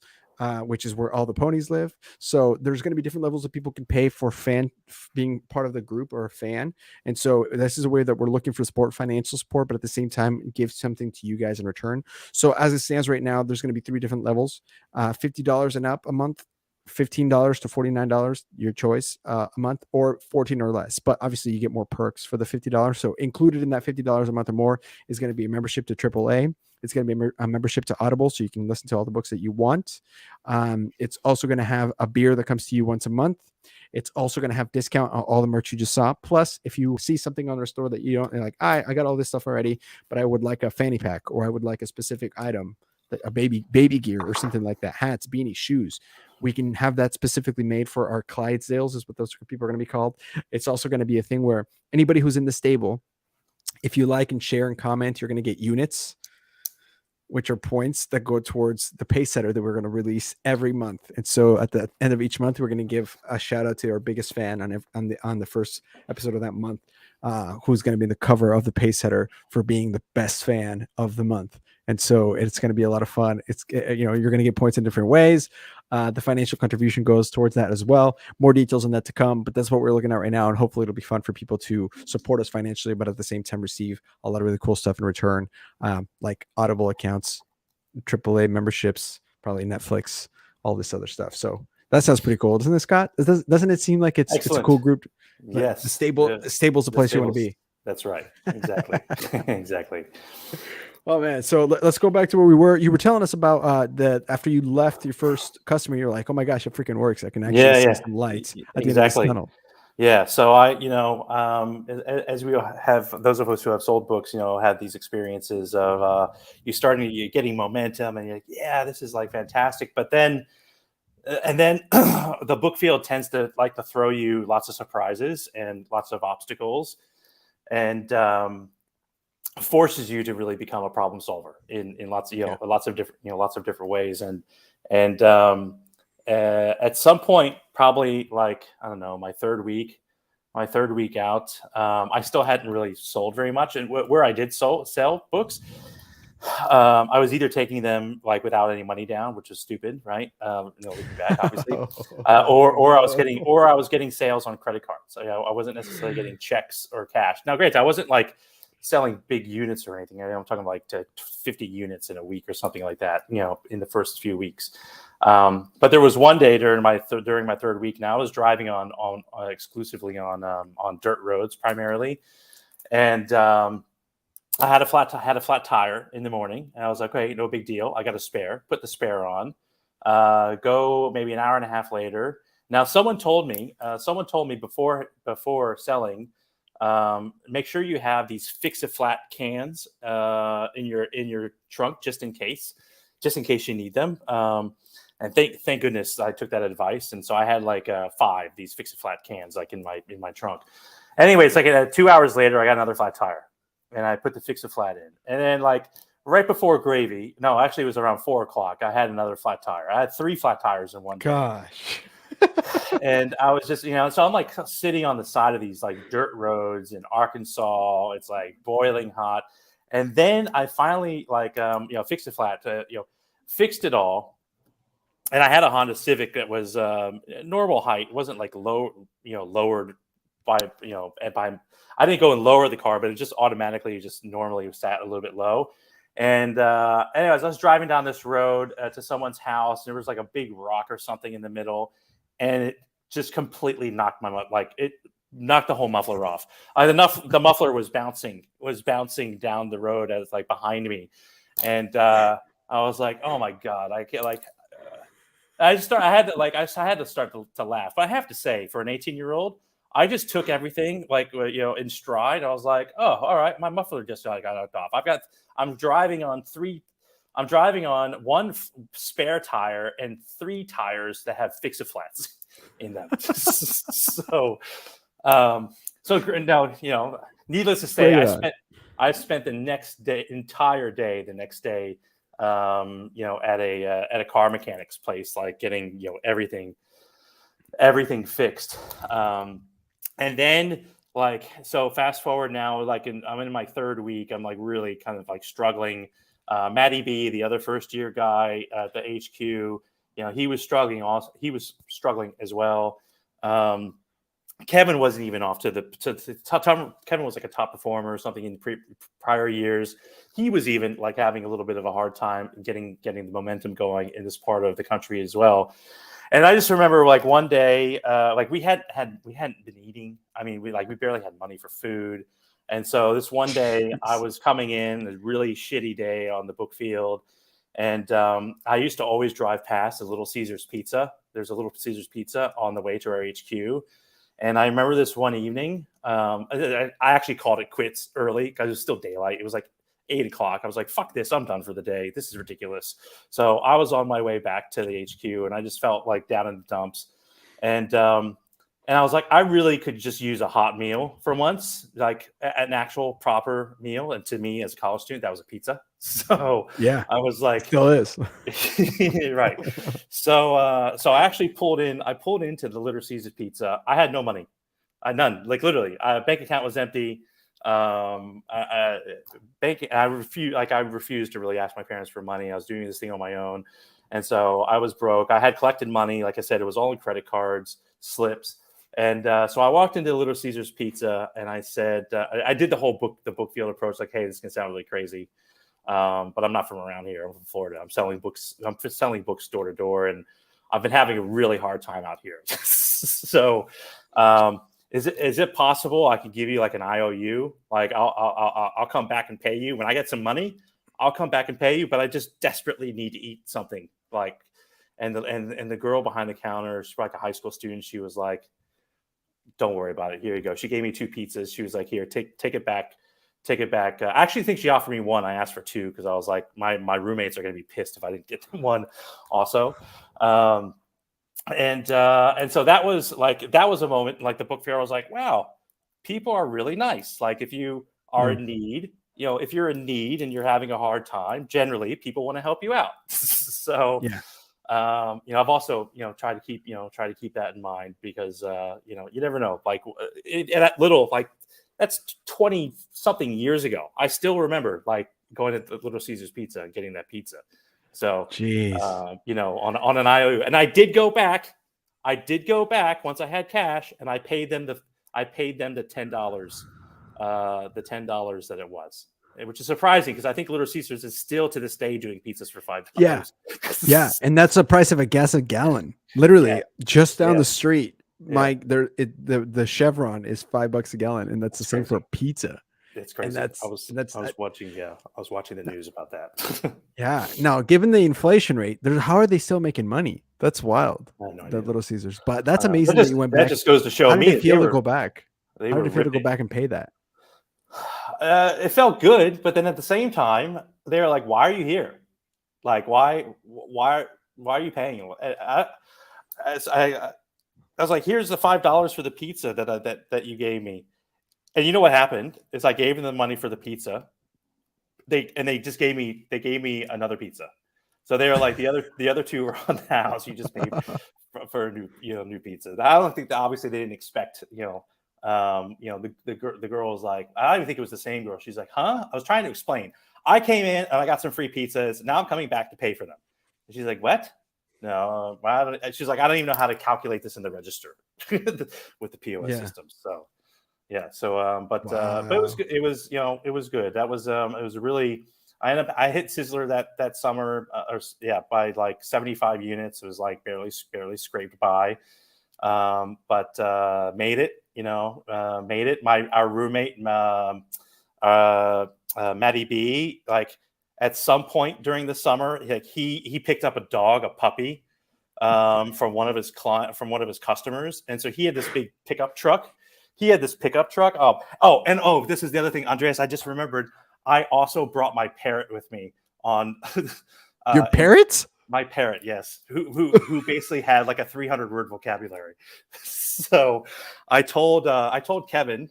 Which is where all the ponies live. So there's going to be different levels that people can pay for being part of the group or a fan. And so this is a way that we're looking for support, financial support, but at the same time, give something to you guys in return. So as it stands right now, there's going to be 3 different levels, $50 and up a month, $15 to $49, your choice, a month, or 14 or less. But obviously you get more perks for the $50. So included in that $50 a month or more is going to be a membership to AAA. It's going to be a membership to Audible, so you can listen to all the books that you want. It's also going to have a beer that comes to you once a month. It's also going to have discount on all the merch you just saw. Plus, if you see something on our store that you don't, you're like, I got all this stuff already, but I would like a fanny pack, or I would like a specific item, a baby gear or something like that, hats, beanies, shoes. We can have that specifically made for our Clydesdales, is what those people are going to be called. It's also going to be a thing where anybody who's in the stable, if you like and share and comment, you're going to get units, which are points that go towards the pay setter that we're going to release every month. And so at the end of each month, we're going to give a shout out to our biggest fan on the first episode of that month, who's going to be the cover of the pay setter for being the best fan of the month. And so it's going to be a lot of fun. You're going to get points in different ways. The financial contribution goes towards that as well. More details on that to come, but that's what we're looking at right now. And hopefully it'll be fun for people to support us financially, but at the same time, receive a lot of really cool stuff in return, like Audible accounts, AAA memberships, probably Netflix, all this other stuff. So that sounds pretty cool, doesn't it, Scott? Doesn't it seem like it's a cool group? Yes. The stable's the place you want to be. That's right. Exactly. Exactly. Oh man, so let's go back to where we were. You were telling us about that after you left your first customer, you're like, oh my gosh, it freaking works. I can actually see some lights at the end of this tunnel. Yeah. So as we have, those of us who have sold books, had these experiences of you're getting momentum, and you're like, yeah, this is like fantastic. But then the book field tends to like to throw you lots of surprises and lots of obstacles. And forces you to really become a problem solver in lots of lots of different ways. And at some point, probably like, I don't know, my third week out, I still hadn't really sold very much. And where I did sell books, I was either taking them like without any money down, which is stupid, right? Looking back, obviously, or I was getting sales on credit cards. I wasn't necessarily getting checks or cash. Now, great, I wasn't like selling big units or anything. I'm talking like to 50 units in a week or something like that, in the first few weeks. But there was one day during my third week. Now I was driving on exclusively on dirt roads primarily, and I had a flat tire in the morning, and I was like, "Okay, no big deal. I got a spare. Put the spare on. Go maybe an hour and a half later. Now, someone told me before selling, make sure you have these fix-a-flat cans in your trunk just in case you need them. And thank goodness I took that advice, and so I had like 5 these fix-a-flat cans like in my trunk. Anyways, like 2 hours later, I got another flat tire. And I put the fix-a-flat in. And then like right before gravy, no, actually it was around 4 o'clock, I had another flat tire. I had 3 flat tires in one day. Gosh. And I was just, so I'm like sitting on the side of these like dirt roads in Arkansas. It's like boiling hot. And then I finally like, fixed a flat, fixed it all. And I had a Honda Civic that was normal height. It wasn't like lowered by, I didn't go and lower the car, but it just automatically normally sat a little bit low. And anyways, I was driving down this road to someone's house, and there was like a big rock or something in the middle, and it just completely knocked it knocked the whole muffler off. The muffler was bouncing down the road as like behind me, and I was like, oh my god, I can't like. I had to start to laugh. But I have to say, for an 18-year-old. I just took everything like in stride. I was like, oh, all right, my muffler just got knocked off. I'm driving on 1 spare tire and 3 tires that have fix-a-flats in them. So now needless to say, I spent the entire day at a car mechanic's place, like getting everything fixed. And then so fast forward now, I'm in my third week. I'm like really kind of like struggling. Matty B, the other first year guy at the HQ, he was struggling also. He was struggling as well. Kevin wasn't even off to the Kevin was like a top performer or something in prior years. He was even like having a little bit of a hard time getting the momentum going in this part of the country as well. And I just remember like one day, like we hadn't been eating. I mean, we barely had money for food. And so this one day I was coming in, a really shitty day on the book field. And I used to always drive past a Little Caesars Pizza. There's a Little Caesars Pizza on the way to our HQ. And I remember this one evening, I actually called it quits early because it was still daylight. It was like 8 o'clock. I was like, fuck this. I'm done for the day. This is ridiculous. So I was on my way back to the HQ, and I just felt like down in the dumps. And I was like, I really could just use a hot meal for once, like an actual proper meal. And to me as a college student, that was a pizza. So yeah, I was like, still is. Right. So I actually pulled into the Little Caesars Pizza. I had no money. None, like literally, bank account was empty. I refused to really ask my parents for money. I was doing this thing on my own. And so I was broke. I had collected money. Like I said, it was all in credit cards, slips. And so I walked into Little Caesars Pizza, and I said, I did the book field approach. Like, hey, this can sound really crazy, but I'm not from around here. I'm from Florida. I'm selling books door to door, and I've been having a really hard time out here. So, is it possible I could give you like an IOU? Like I'll come back and pay you when I get some money. I'll come back and pay you, but I just desperately need to eat something. Like, and the girl behind the counter, she's like a high school student. She was like, "Don't worry about it. Here you go." She gave me 2 pizzas. She was like, "Here, take it back. Take it back." I actually think she offered me 1. I asked for 2 because I was like, my roommates are going to be pissed if I didn't get them 1 also. And so that was a moment like the book fair. I was like, wow, people are really nice. Like if you are in need, if you're in need and you're having a hard time, generally people want to help you out. So, Yeah. I've also, tried to keep that in mind because, you never know, like that little, like that's 20 something years ago. I still remember like going to the Little Caesars Pizza and getting that pizza. So, Jeez. on an IOU, and I did go back once I had cash, and I paid them the $10, the $10 that it was, which is surprising because I think Little Caesars is still to this day doing pizzas for $5. Yeah. Yeah. And that's the price of a gas a gallon. Literally just down the street. The Chevron is $5 a gallon, and that's the same for a pizza. It's crazy. And I was watching the news about that. Yeah. Now, given the inflation rate, how are they still making money? That's wild. I have no The idea. Little Caesars. But that's amazing that you went back. That just goes to show how me. Did it feel to go back? How did it feel to go back and pay that? It felt good, but then at the same time, they're like, "Why are you here? Like, why are you paying?" I was like, "Here's the $5 for the pizza that you gave me." And you know what happened is I gave them the money for the pizza. They gave me another pizza. So they were like, the other two were on the house. You just paid for a new pizza. I don't think that obviously they didn't expect, the girl was like, I don't even think it was the same girl. She's like, huh? I was trying to explain. I came in and I got some free pizzas. Now I'm coming back to pay for them. And she's like, what? No. She's like, I don't even know how to calculate this in the register with the POS system. So. Yeah. So, but it was good. It was good. That was, it was really, I hit Sizzler that summer, by like 75 units. It was like barely scraped by, but made it, made it. Our roommate, Matty B, like at some point during the summer, like he picked up a puppy, from one of his customers. And so he had this big pickup truck. This is the other thing, Andreas. I just remembered. I also brought my parrot with me on. Your parrot? My parrot, yes. Who basically had like a 300-word vocabulary. So I told Kevin,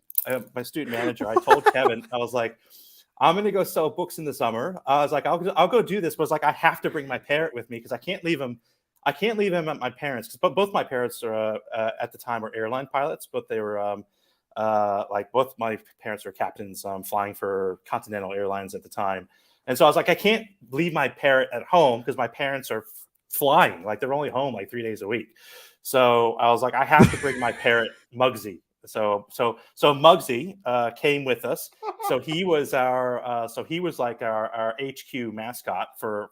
my student manager. I told Kevin, I was like, I'm going to go sell books in the summer. I was like, I'll go do this, but it's like I have to bring my parrot with me because I can't leave him. I can't leave him at my parents' because both my parents are at the time were airline pilots, but they were like both my parents were captains flying for Continental Airlines at the time. And so I was like, I can't leave my parrot at home because my parents are flying. Like they're only home like 3 days a week. So I was like, I have to bring my parrot Muggsy. So Muggsy came with us. So he was like our HQ mascot for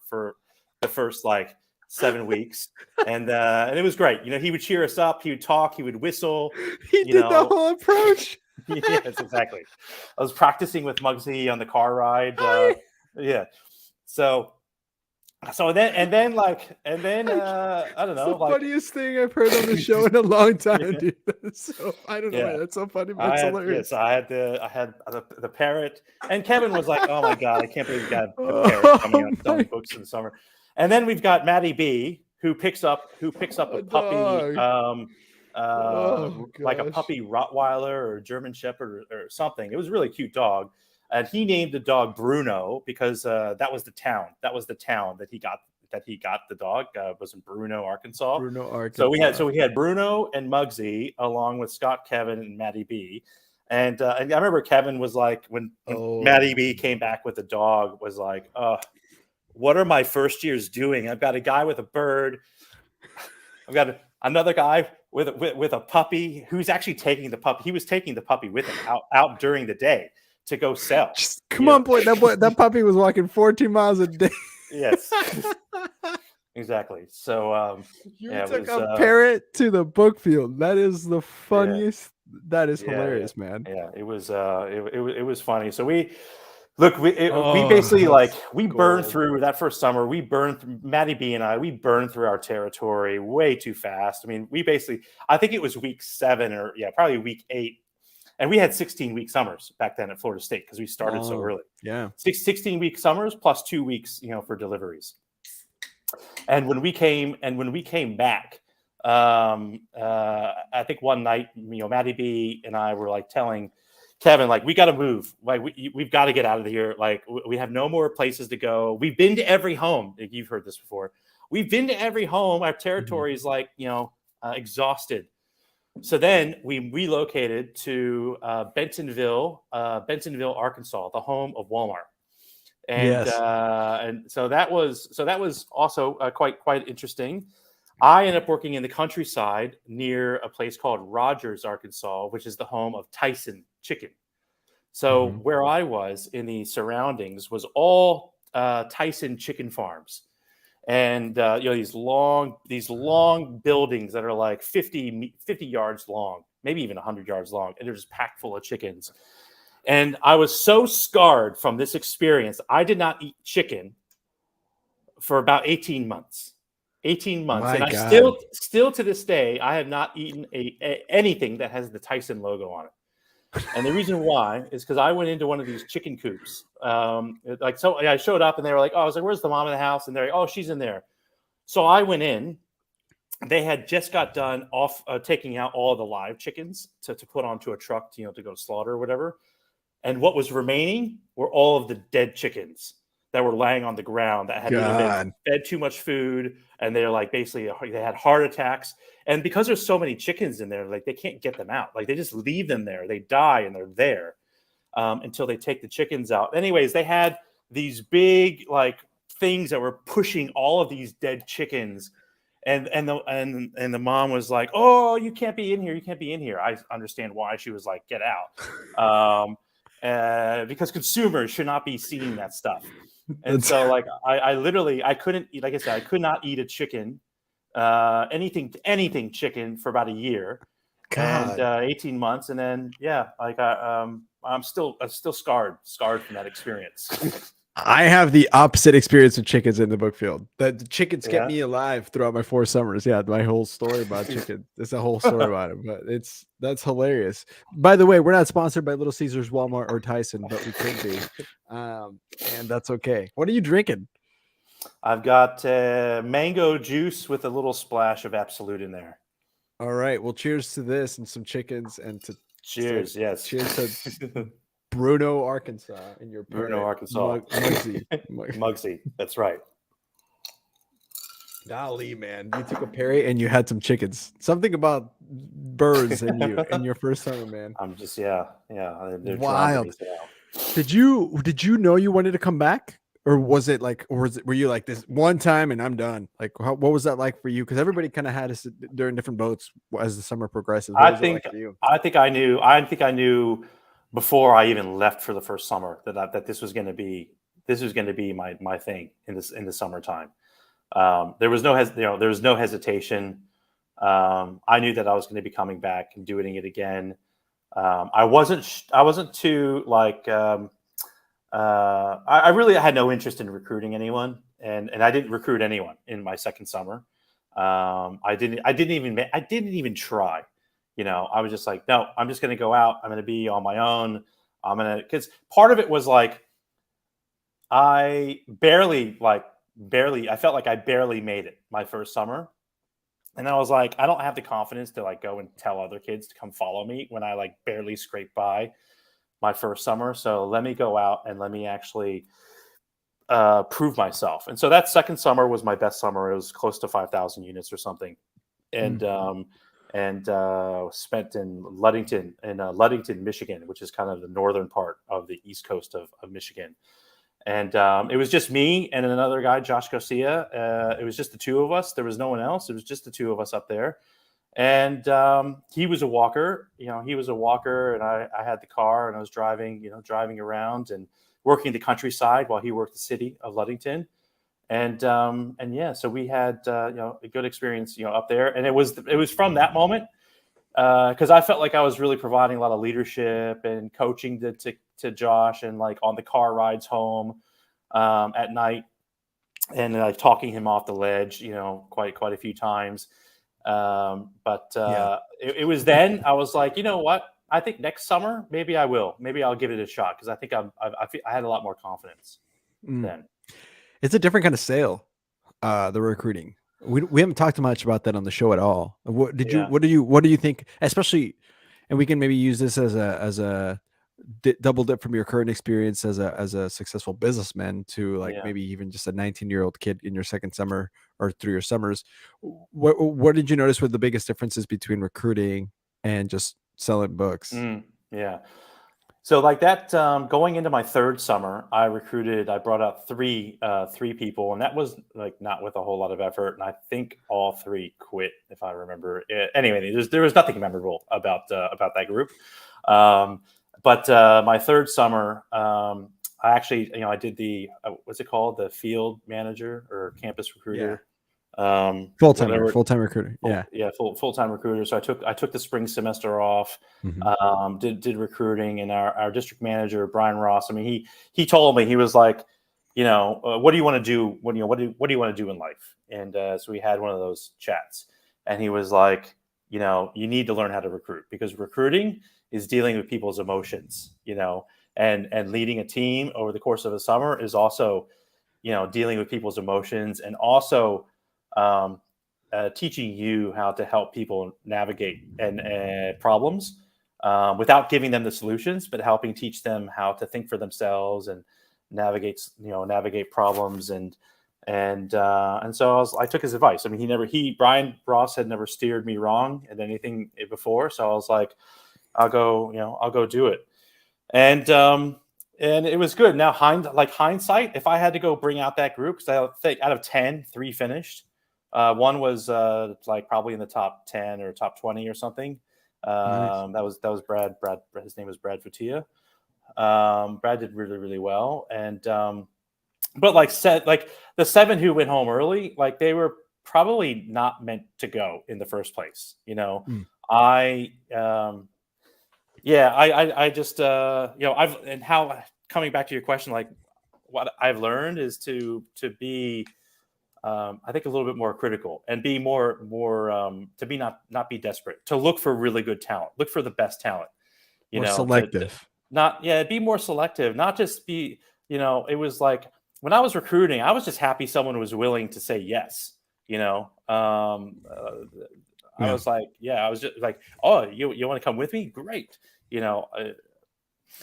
the first like 7 weeks, and it was great. He would cheer us up. He would talk. He would whistle. He did the whole approach. Yes, exactly. I was practicing with Muggsy on the car ride. Yeah. So then I don't know. The funniest thing I've heard on the show in a long time, dude. So I don't know. That's so funny. But it's hilarious. Yes, I had the parrot, and Kevin was like, "Oh my god, I can't believe you got a parrot coming out selling books in the summer." And then we've got Matty B, who picks up a puppy, like a puppy Rottweiler or German Shepherd or something. It was a really cute dog, and he named the dog Bruno because that was the town. That was the town that he got the dog. Was in Bruno, Arkansas. So we had Bruno and Muggsy along with Scott, Kevin, and Matty B. And I remember Kevin was like when Matty B came back with the dog was like, what are my first years doing? I've got a guy with a bird. I've got another guy with a puppy who's actually taking the puppy. He was taking the puppy with him out during the day to go sell. Come on, boy. That puppy was walking 14 miles a day. Yes, exactly. So you took a parrot to the book field. That is the funniest. Yeah. That is hilarious, man. Yeah, it was. It was funny. So we basically we burned through that first summer. Matty B and we burned through our territory way too fast. I mean, I think it was week 7 or probably week 8. And we had 16-week summers back then at Florida State because we started so early. Yeah. 16-week summers plus 2 weeks, for deliveries. And when we came back, I think one night, Matty B and I were like telling Kevin, like, we got to move. Like, we've got to get out of here. Like, we have no more places to go. We've been to every home. You've heard this before. We've been to every home. Our territory is like, exhausted. So then we relocated to Bentonville, Arkansas, the home of Walmart. And Yes. and so that was also quite interesting. I ended up working in the countryside near a place called Rogers, Arkansas, which is the home of Tyson Chicken. So where I was in the surroundings was all Tyson chicken farms, and these long buildings that are like 50 yards long, maybe even 100 yards long, and they're just packed full of chickens. And I was so scarred from this experience, I did not eat chicken for about 18 months. 18 months. My And I God. still to this day, I have not eaten anything that has the Tyson logo on it. And the reason why is because I went into one of these chicken coops. So I showed up and they were like, oh, I was like, where's the mom in the house? And they're like, oh, she's in there. So I went in. They had just got done taking out all the live chickens to put onto a truck, to go slaughter or whatever. And what was remaining were all of the dead chickens that were laying on the ground that had either been fed too much food, and they're like, basically they had heart attacks. And because there's so many chickens in there, like, they can't get them out. Like, they just leave them there. They die and they're there until they take the chickens out. Anyways, they had these big like things that were pushing all of these dead chickens. And the mom was like, oh, you can't be in here. You can't be in here. I understand why she was like, get out. Because consumers should not be seeing that stuff. And so, like, I couldn't eat, like I said, I could not eat a chicken, anything chicken for about a year. God. And 18 months. And then, I'm still scarred from that experience. I have the opposite experience with chickens in the book field. The chickens kept me alive throughout my 4 summers. Yeah, my whole story about chicken. There's a whole story about it, but that's hilarious. By the way, we're not sponsored by Little Caesars, Walmart, or Tyson, but we could be, and that's okay. What are you drinking? I've got mango juice with a little splash of Absolute in there. All right. Well, cheers to this and some chickens, and to cheers. Yes. Cheers to Bruno, Arkansas, and your Bruno, Arkansas. Muggsy. That's right. Golly, man, you took a Perry and you had some chickens. Something about birds in you in your first summer, man. I'm just they're wild. Did you know you wanted to come back, or was it like, were you like, this one time and I'm done? Like, what was that like for you? Because everybody kind of had us during different boats as the summer progresses. I think I knew before I even left for the first summer that this was going to be my thing in the summertime. There was no hesitation. I knew that I was going to be coming back and doing it again. I wasn't too like. I really had no interest in recruiting anyone, and I didn't recruit anyone in my second summer. I didn't even try. I was just like, no, I'm just going to go out. I'm going to be on my own. Because part of it was like, I felt like I barely made it my first summer. And I was like, I don't have the confidence to like go and tell other kids to come follow me when I like barely scraped by my first summer. So let me go out and let me actually prove myself. And so that second summer was my best summer. It was close to 5,000 units or something. And, spent in Ludington, Michigan, which is kind of the northern part of the east coast of Michigan. And it was just me and another guy, Josh Garcia. It was just the two of us. There was no one else. It was just the two of us up there. And he was a walker. And I had the car, and I was driving around and working the countryside while he worked the city of Ludington. So we had a good experience up there, and it was from that moment because I felt like I was really providing a lot of leadership and coaching to Josh, and like on the car rides home at night, and like talking him off the ledge quite a few times. It was then I was like, you know what? I think next summer maybe I'll give it a shot, because I think I had a lot more confidence then. It's a different kind of sale, the recruiting. We haven't talked much about that on the show at all. What do you think, especially, and we can maybe use this as a double dip from your current experience as a successful businessman to like Yeah. maybe even just a 19-year-old kid in your second summer or through your summers. What did you notice were the biggest differences between recruiting and just selling books? Yeah. So like that, going into my third summer, I brought out three people, and that was like not with a whole lot of effort. And I think all three quit, if I remember. Anyway, there was nothing memorable about that group. Um, but my third summer, I actually, I did the what's it called, the field manager or campus Yeah. recruiter, Full-time whatever. recruiter. Yeah. Full-time recruiter. So I took the spring semester off, Mhm. did recruiting, and our district manager, Brian Ross. I mean, he told me, he was like, what do you want to do? What do you want to do in life? And so we had one of those chats, and he was like, you need to learn how to recruit, because recruiting is dealing with people's emotions, and leading a team over the course of a summer is also, dealing with people's emotions, and also um, teaching you how to help people navigate and problems, without giving them the solutions, but helping teach them how to think for themselves and navigate problems. And so I took his advice. I mean, Brian Ross had never steered me wrong at anything before. So I was like, I'll go do it. And it was good. Now, hindsight, if I had to go bring out that group, because I think out of 10, 3 finished. One was like probably in the top 10 or top 20 or something. Nice. That was Brad. His name was Brad Fatia. Brad did really, really well. And but like the 7 who went home early, like they were probably not meant to go in the first place. Mm. I I just I've and how coming back to your question, like what I've learned is to be I think a little bit more critical, and be more to be not be desperate, to look for really good talent, look for the best talent, More to selective. not, be more selective, not just be, it was like when I was recruiting, I was just happy someone was willing to say yes, I Yeah. was like, I was just like, oh, you want to come with me? Great. You know,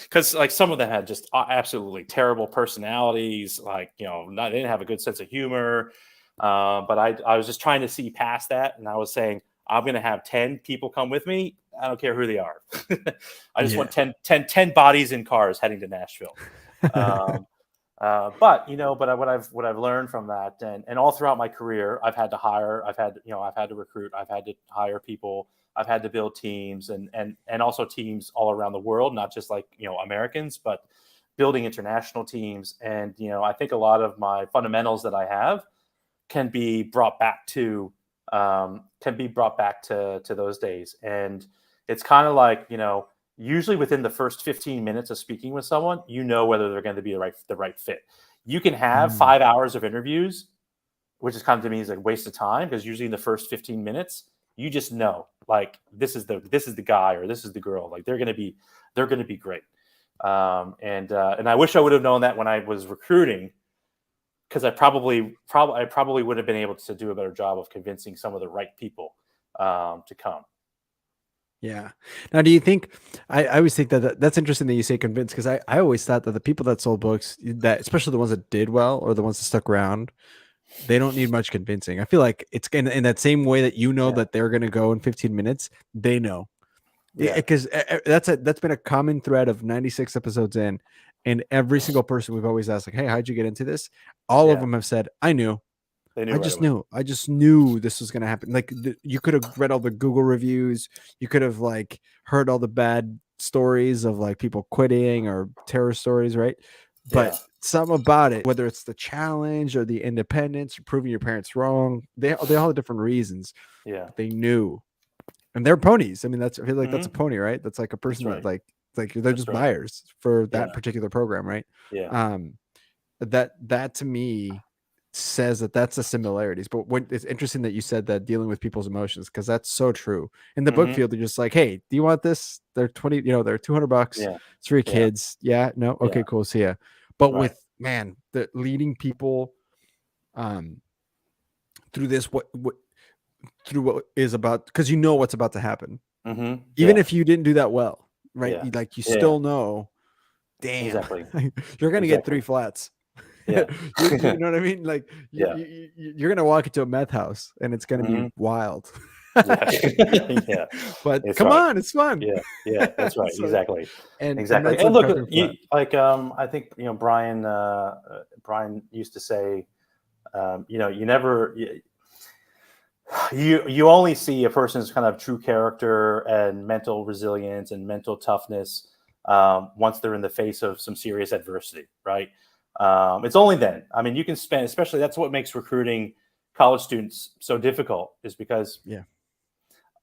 because like some of them had just absolutely terrible personalities, like they didn't have a good sense of humor. But I was just trying to see past that, and I was saying, I'm going to have 10 people come with me. I don't care who they are. I just want Yeah. 10 bodies in cars heading to Nashville. Um, but what I've learned from that, and all throughout my career, I've had to hire, I've had to recruit, I've had to hire people, I've had to build teams, and also teams all around the world, not just like Americans, but building international teams. And I think a lot of my fundamentals that I have can be brought back to those days. And it's kind of like, usually within the first 15 minutes of speaking with someone, whether they're going to be the right fit. You can have Mm. 5 hours of interviews, which is kind of, to me, is like a waste of time, because usually in the first 15 minutes, you just know, like, this is the guy or this is the girl, like they're going to be great. And I wish I would have known that when I was recruiting, because I probably would have been able to do a better job of convincing some of the right people to come. Yeah. Now, do you think, I always think that's interesting that you say convince, because I always thought that the people that sold books, that especially the ones that did well or the ones that stuck around, they don't need much convincing. I feel like it's in that same way that Yeah, that they're going to go in 15 minutes, they know. yeah, Because that's been a common thread of 96 episodes in, and every single person we've always asked, like, hey, how'd you get into this? All of yeah. them have said, I knew. They knew I right just away. knew. I just knew this was going to happen. Like you could have read all the Google reviews. You could have like heard all the bad stories of like people quitting or terror stories, right? But Yeah, some about it, whether it's the challenge or the independence or proving your parents wrong, they all have different reasons. yeah. But they knew, and they're ponies. I mean, I feel like that's a Hmm. pony, right? That's like a That's person that right. like they're That's just right. buyers for Yeah, that particular program, right? yeah. Um, that to me says that that's the similarities. But when it's interesting that you said that dealing with people's emotions, because that's so true. In the book Hmm. field, they're just like, hey, do you want this? They're 20, they're $200. Yeah, It's for your yeah, kids. Yeah, no, yeah. okay, cool. See ya. But Right. with the leading people um through this, what through what is about, because you know what's about to happen. Hmm. Even Yeah, if you didn't do that well, right? Yeah. Like you Yeah. still know, damn, Exactly. you're gonna get 3 flats. Yeah. You know what I mean? Like Yeah. you're gonna walk into a meth house and it's gonna be wild. Yeah. Yeah. But It's come right. on, it's fun. Yeah. Yeah. That's right. So, Exactly. and Exactly. mentally And look, prepping for that. I think, Brian used to say, you never, you only see a person's kind of true character and mental resilience and mental toughness once they're in the face of some serious adversity, right? It's only then. I mean, you can spend, especially that's what makes recruiting college students so difficult, is because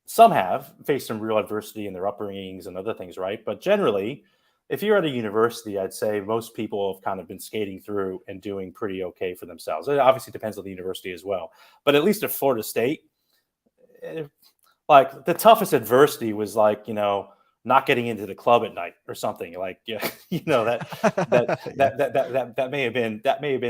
some have faced some real adversity in their upbringings and other things, right? But generally, if you're at a university, I'd say most people have kind of been skating through and doing pretty okay for themselves. It obviously depends on the university as well. But at least at Florida State, like the toughest adversity was like, not getting into the club at night or something. Like, that may have been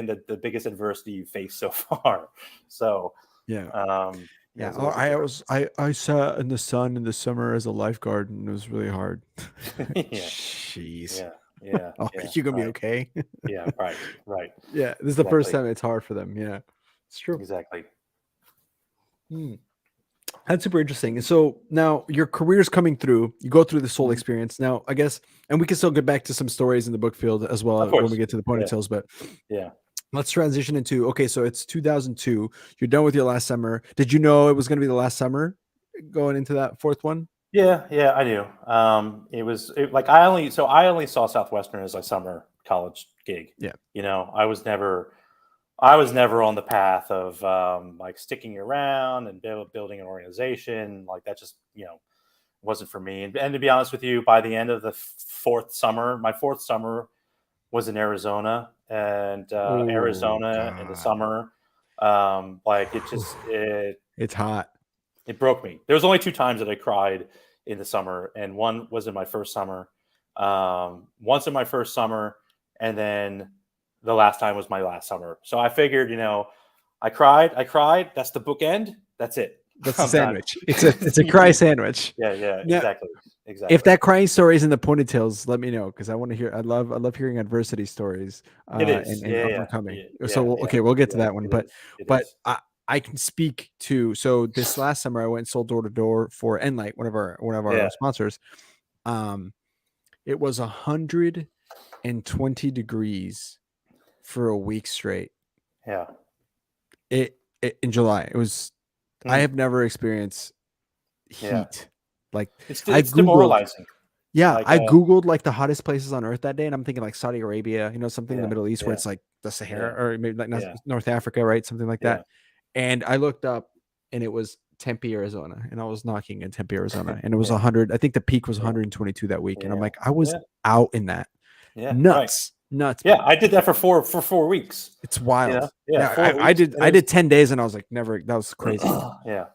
the biggest adversity you faced so far. So Yeah. I sat in the sun in the summer as a lifeguard, and it was really hard. Jeez. Yeah. You gonna be okay? Yeah. Right. Yeah. This is the first time it's hard for them. Yeah, it's true. Exactly. That's super interesting. And so now your career's coming through. You go through this whole experience. Now, I guess, and we can still get back to some stories in the book field as well when we get to the ponytails. But let's transition into, okay, so it's 2002. You're done with your last summer. Did you know it was going to be the last summer going into that fourth one? Yeah, I knew. I only saw Southwestern as a summer college gig. Yeah. I was never on the path of like sticking around and building an organization. Like that just, wasn't for me. And to be honest with you, by the end of the my fourth summer was in Arizona, and Arizona in the summer, it's hot. It broke me. There was only 2 times that I cried in the summer, and one was in my first summer. Once in my first summer, and then the last time was my last summer. So I figured, I cried. That's the bookend. That's it. That's a sandwich. It's a cry sandwich. Yeah, now, exactly. If that crying story is in the ponytails, let me know, because I want to hear. I love hearing adversity stories. It is. And overcoming. We'll get to that one. But I can speak to. So this last summer, I went and sold door to door for EnLight, one of our sponsors. It was 120 degrees for a week straight. Yeah. It in July. It was. I have never experienced heat. Like it's demoralizing. Yeah, I googled like the hottest places on earth that day, and I'm thinking like Saudi Arabia, something in the Middle East where it's like the Sahara or maybe like North Africa, right? Something like that. And I looked up, and it was Tempe, Arizona, and I was knocking in Tempe, Arizona, and it was 100. I think the peak was 122 that week, and I'm like, I was out in that. Yeah, nuts. Yeah, I did that for 4 weeks. It's wild. Yeah, I did 10 days, and I was like, never. That was crazy. Yeah.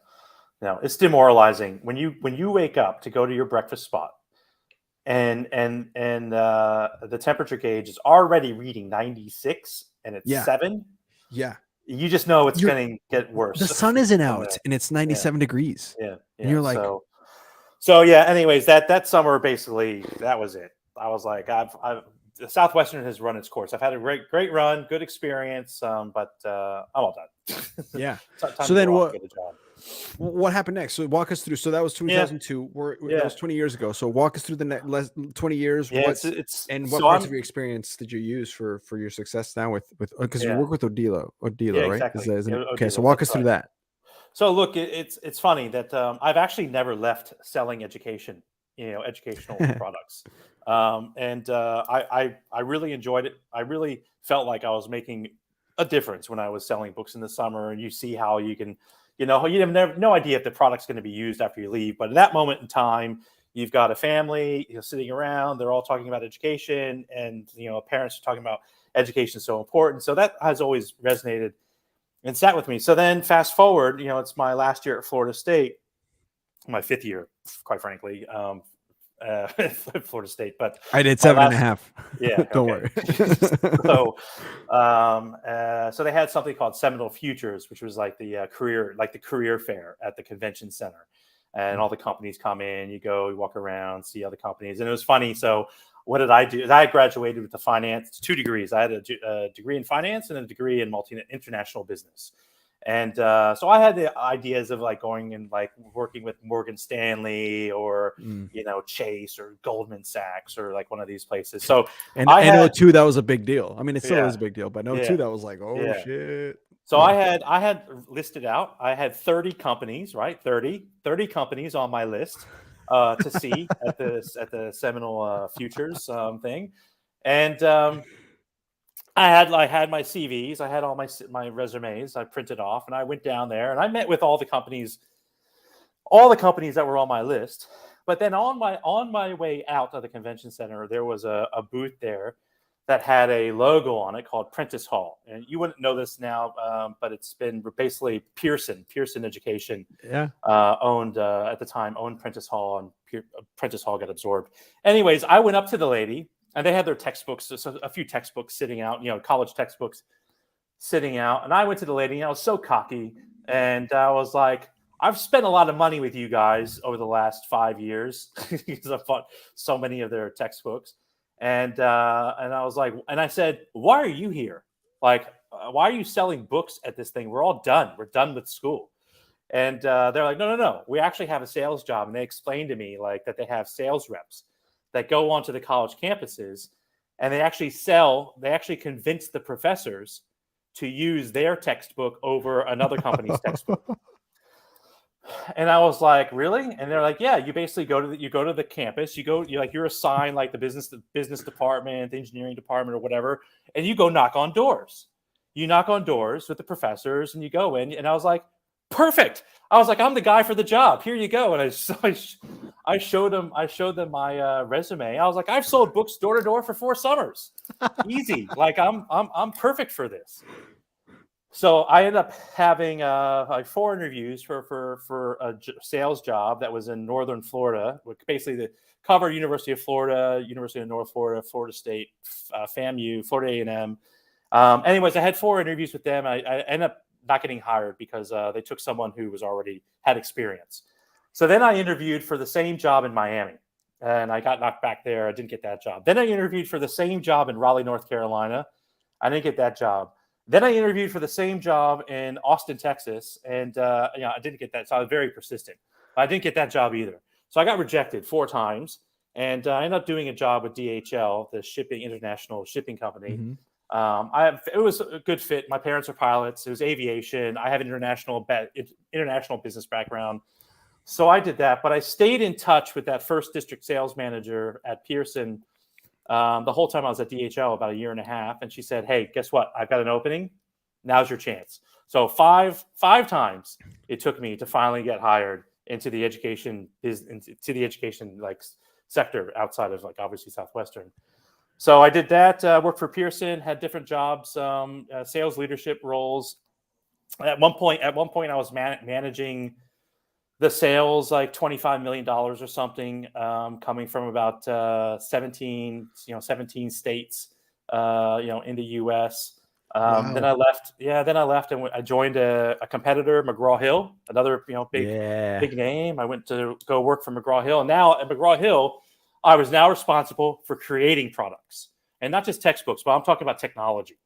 No, it's demoralizing when you wake up to go to your breakfast spot, and the temperature gauge is already reading 96, and it's 7. Yeah, you just know it's going to get worse. The sun isn't out, and it's 97 degrees. Yeah, and you're like, so yeah. Anyways, that summer basically that was it. I was like, the Southwestern has run its course. I've had a great run, good experience, but I'm all done. Yeah. So then what happened next? So walk us through. So that was 2002. That was 20 years ago. So walk us through the next 20 years. Yeah, what parts of your experience did you use for your success now with because you work with ODILO, right? Exactly. Okay, so walk us through that. So look, it's funny that I've actually never left selling educational products. And I really enjoyed it. I really felt like I was making a difference when I was selling books in the summer, and you see how you can, you have no idea if the product's going to be used after you leave. But at that moment in time, you've got a family, sitting around, they're all talking about education, and, parents are talking about education is so important. So that has always resonated and sat with me. So then fast forward, it's my last year at Florida State, my 5th year, quite frankly, Florida State, but I did 7.5. Yeah, don't worry. So they had something called Seminole Futures, which was like the career fair at the convention center, and all the companies come in. You go, you walk around, see other companies, and it was funny. So what did I do? I graduated with the finance, 2 degrees. I had a degree in finance and a degree in international business. And so I had the ideas of like going and like working with Morgan Stanley or, Chase or Goldman Sachs or like one of these places. So and I had, O2, that was a big deal. I mean, it still is a big deal, but O2, yeah, that was like, oh shit. So I had listed out, I had 30 companies, right? 30 companies on my list to see at the Seminole Futures thing. And I had my CVs, I had all my resumes, I printed off, and I went down there and I met with all the companies that were on my list. But then on my way out of the convention center, there was a booth there that had a logo on it called Prentice Hall. And you wouldn't know this now, but it's been basically Pearson Education owned at the time, owned Prentice Hall, and Prentice Hall got absorbed. Anyways, I went up to the lady, and they had their textbooks, so a few textbooks sitting out, college textbooks sitting out. And I went to the lady, and I was so cocky, and I was like, I've spent a lot of money with you guys over the last 5 years because I've bought so many of their textbooks. And I was like, and I said, why are you here? Like, why are you selling books at this thing? We're all done. We're done with school. And they're like, no. We actually have a sales job. And they explained to me like that they have sales reps that go onto the college campuses, and they actually convince the professors to use their textbook over another company's textbook. And I was like, really? And they're like, yeah, you basically go to the campus, you're assigned like the business department, the engineering department or whatever. And you go knock on doors. You knock on doors with the professors and you go in. And I was like, perfect. I was like, I'm the guy for the job. Here you go. And I showed them my resume. I was like, I've sold books door to door for 4 summers. Easy. Like I'm perfect for this. So I ended up having like 4 interviews for a sales job that was in northern Florida, which basically the cover University of Florida, University of North Florida, Florida State, FAMU, Florida A&M. Anyways, I had 4 interviews with them. I ended up not getting hired because they took someone who was already had experience. So then I interviewed for the same job in Miami, and I got knocked back there. I didn't get that job. Then I interviewed for the same job in Raleigh, North Carolina. I didn't get that job. Then I interviewed for the same job in Austin, Texas, and I didn't get that. So I was very persistent. I didn't get that job either. So I got rejected 4 times, and I ended up doing a job with DHL, the international shipping company. Mm-hmm. It was a good fit. My parents are pilots. It was aviation. I have an international business background. So I did that, but I stayed in touch with that first district sales manager at Pearson the whole time I was at DHL, about 1.5 years. And she said, hey, guess what? I've got an opening. Now's your chance. So five times it took me to finally get hired into the education like sector outside of like obviously Southwestern. So I did that, worked for Pearson, had different jobs, sales leadership roles. At one point I was managing the sales like $25 million or something, coming from about 17 states, in the U.S. Wow. Then I left. Yeah, then I left and I joined a competitor, McGraw-Hill, another big name. I went to go work for McGraw-Hill, and now at McGraw-Hill, I was now responsible for creating products, and not just textbooks, but I'm talking about technology.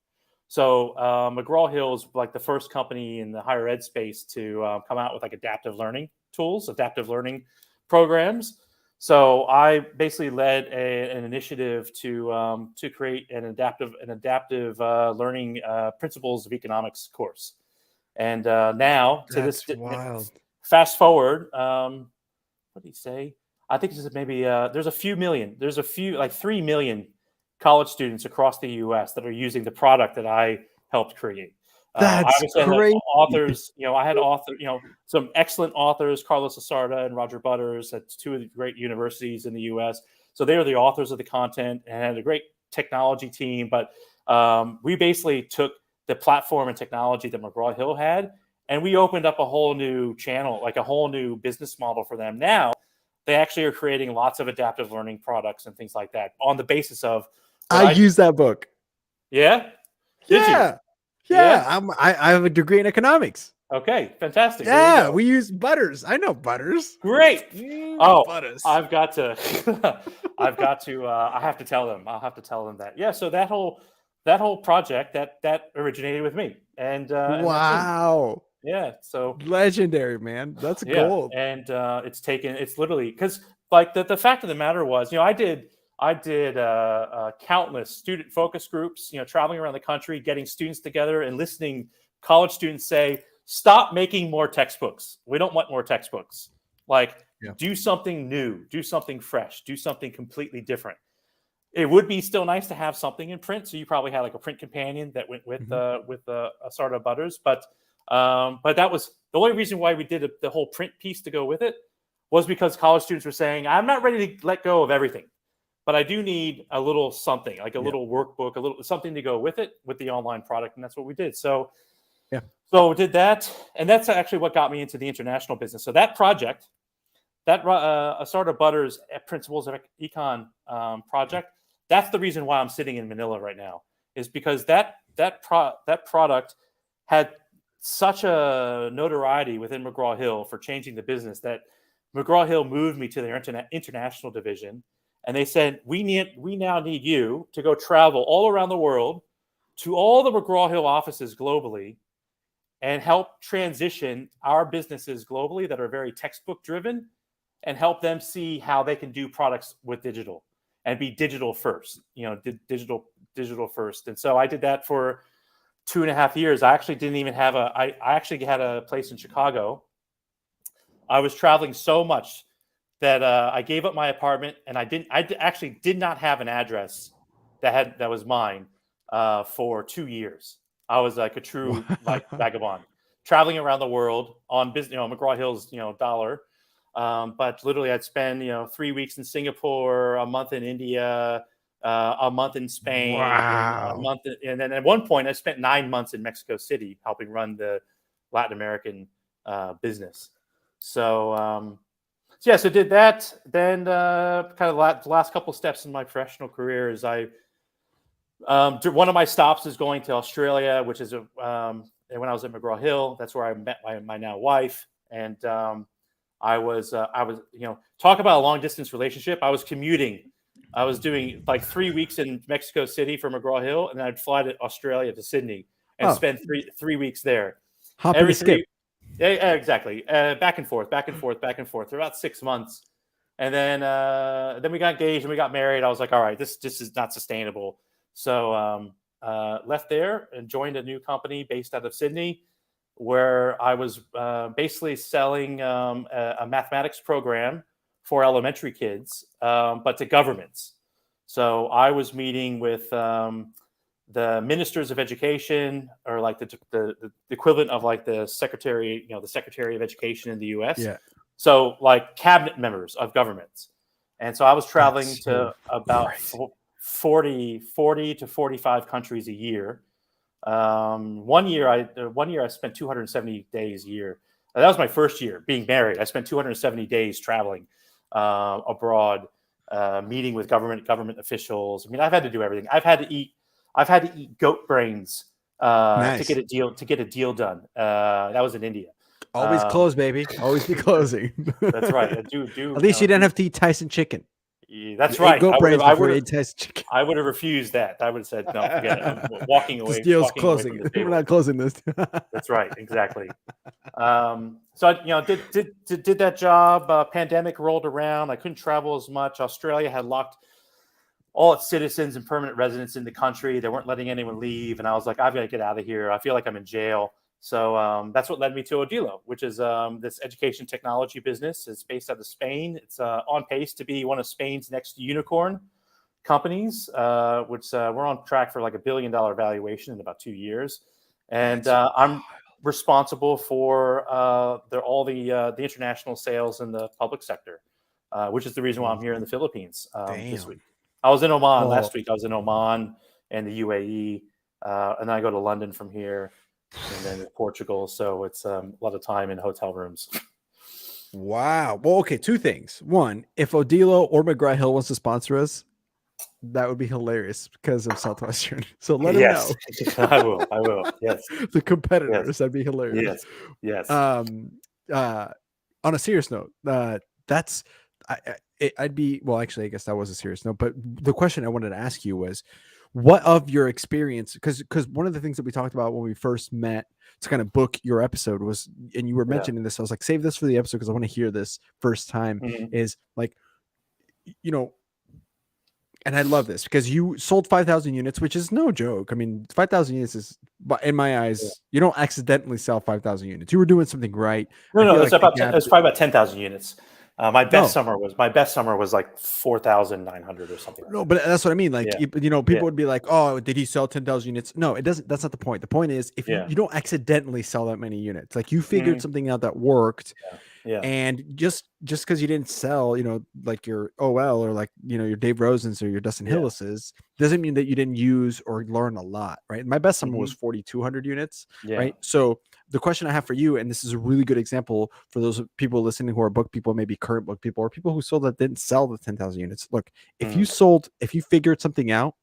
So McGraw-Hill is like the first company in the higher ed space to come out with like adaptive learning tools, adaptive learning programs. So I basically led an initiative to create an adaptive learning principles of economics course. And now to That's this wild. Fast forward, what did he say? I think this is maybe there's a few like 3 million college students across the U.S. that are using the product that I helped create. That's great. Authors, I had some excellent authors, Carlos Asarda and Roger Butters at 2 of the great universities in the U.S. So they are the authors of the content and had a great technology team. But we basically took the platform and technology that McGraw-Hill had, and we opened up a whole new channel, like a whole new business model for them. Now they actually are creating lots of adaptive learning products and things like that on the basis of. I use that book. Yeah. Did you? Yeah. I have a degree in economics. Okay, fantastic. Yeah, we use Butters. I know Butters. Great. Oh, Butters. I've got to. I have to tell them. I'll have to tell them that. Yeah. So that whole project that originated with me, and wow. Yeah. So legendary, man. That's yeah, gold. and it's literally because like the fact of the matter was, I did countless student focus groups, traveling around the country, getting students together and listening college students say, stop making more textbooks. We don't want more textbooks. Like, do something new, do something fresh, do something completely different. It would be still nice to have something in print. So you probably had like a print companion that went with a Startup Butters. But that was the only reason why we did the whole print piece to go with it, was because college students were saying, I'm not ready to let go of everything, but I do need a little something, like a little workbook, a little something to go with it, with the online product. And that's what we did. So we did that. And that's actually what got me into the international business. So that project, that Startup Butters Principles of Econ project, that's the reason why I'm sitting in Manila right now, is because that product had such a notoriety within McGraw-Hill for changing the business that McGraw-Hill moved me to their international division. And they said, we now need you to go travel all around the world to all the McGraw-Hill offices globally and help transition our businesses globally that are very textbook driven, and help them see how they can do products with digital and be digital first, digital first. And so I did that for 2.5 years. I actually didn't even have I actually had a place in Chicago. I was traveling so much that I gave up my apartment, and I actually did not have an address that was mine for 2 years. I was like a true vagabond, traveling around the world on business, McGraw-Hill's, dollar. But literally I'd spend, 3 weeks in Singapore, a month in India, a month in Spain, a month. And then at one point I spent 9 months in Mexico City helping run the Latin American business. So did that. Then kind of the last couple of steps in my professional career is one of my stops is going to Australia, which is when I was at McGraw-Hill. That's where I met my now wife. And I was talk about a long distance relationship. I was commuting. I was doing like 3 weeks in Mexico City for McGraw-Hill, and then I'd fly to Australia to Sydney and spend three weeks there. Hop and skip. Yeah, exactly. Back and forth for about 6 months. And then we got engaged and we got married. I was like, all right, this is not sustainable. So left there and joined a new company based out of Sydney, where I was basically selling a mathematics program for elementary kids, but to governments. So I was meeting with the ministers of education, or like the equivalent of like the secretary, the Secretary of Education in the U.S. Yeah. So like cabinet members of governments. And so I was traveling to about 40 to 45 countries a year. One year I spent 270 days a year. That was my first year being married. I spent 270 days traveling abroad, meeting with government officials. I mean, I've had to do everything. I've had to eat goat brains to get a deal done. That was in India. Always close, baby. Always be closing. That's right. At least you didn't have to eat Tyson chicken. Yeah, that's right. Goat brains before you ate Tyson chicken. I would have refused that. I would have said, no, forget it. I'm walking away. This deal's closing. We're not closing this. That's right. Exactly. So I, did that job. Pandemic rolled around. I couldn't travel as much. Australia had locked all its citizens and permanent residents in the country. They weren't letting anyone leave. And I was like, I've got to get out of here. I feel like I'm in jail. So that's what led me to ODILO, which is this education technology business. It's based out of Spain. It's on pace to be one of Spain's next unicorn companies, which we're on track for like $1 billion valuation in about 2 years. And I'm responsible for all the international sales in the public sector, which is the reason why I'm here in the Philippines this week. I was in Oman last week. I was in Oman and the UAE, and then I go to London from here, and then Portugal. So it's a lot of time in hotel rooms. Wow. Well, okay. 2 things. One, if ODILO or McGraw-Hill wants to sponsor us, that would be hilarious because of Southwestern. So let him Yes, know. I will. I will. Yes, The yes, competitors, that'd be hilarious. yes, yes. Um, on a serious note, that's I'd be well. Actually, I guess that was a serious note. But the question I wanted to ask you was, what of your experience? Because one of the things that we talked about when we first met to kind of book your episode was, and you were Yeah. mentioning this. I was like, save this for the episode because I want to hear this first time. Mhm. Is like, you know, and I love this because you sold 5,000 units, which is no joke. I mean, 5,000 units is, but in my Yeah. eyes, you don't accidentally sell 5,000 units. You were doing something right. No, I no, feel it's like the about gap. it's probably about 10,000 units. My best No, summer was like 4,900 or something like no, that. but that's what I mean. Like, Yeah, people yeah, would be like, "Oh, did he sell 10,000 units?" No, it doesn't. That's not the point. The point is, if you yeah, you don't accidentally sell that many units, like you figured mhm, something out that worked, yeah, yeah, and just because you didn't sell, like your OL or like your Dave Rosens or your Dustin yeah, Hillis's, doesn't mean that you didn't use or learn a lot, right? My best summer was mhm, 4,200 units, yeah, right? So the question I have for you, and this is a really good example for those people listening who are book people, maybe current book people, or people who sold that didn't sell the 10,000 units. Look, mm, if you figured something out,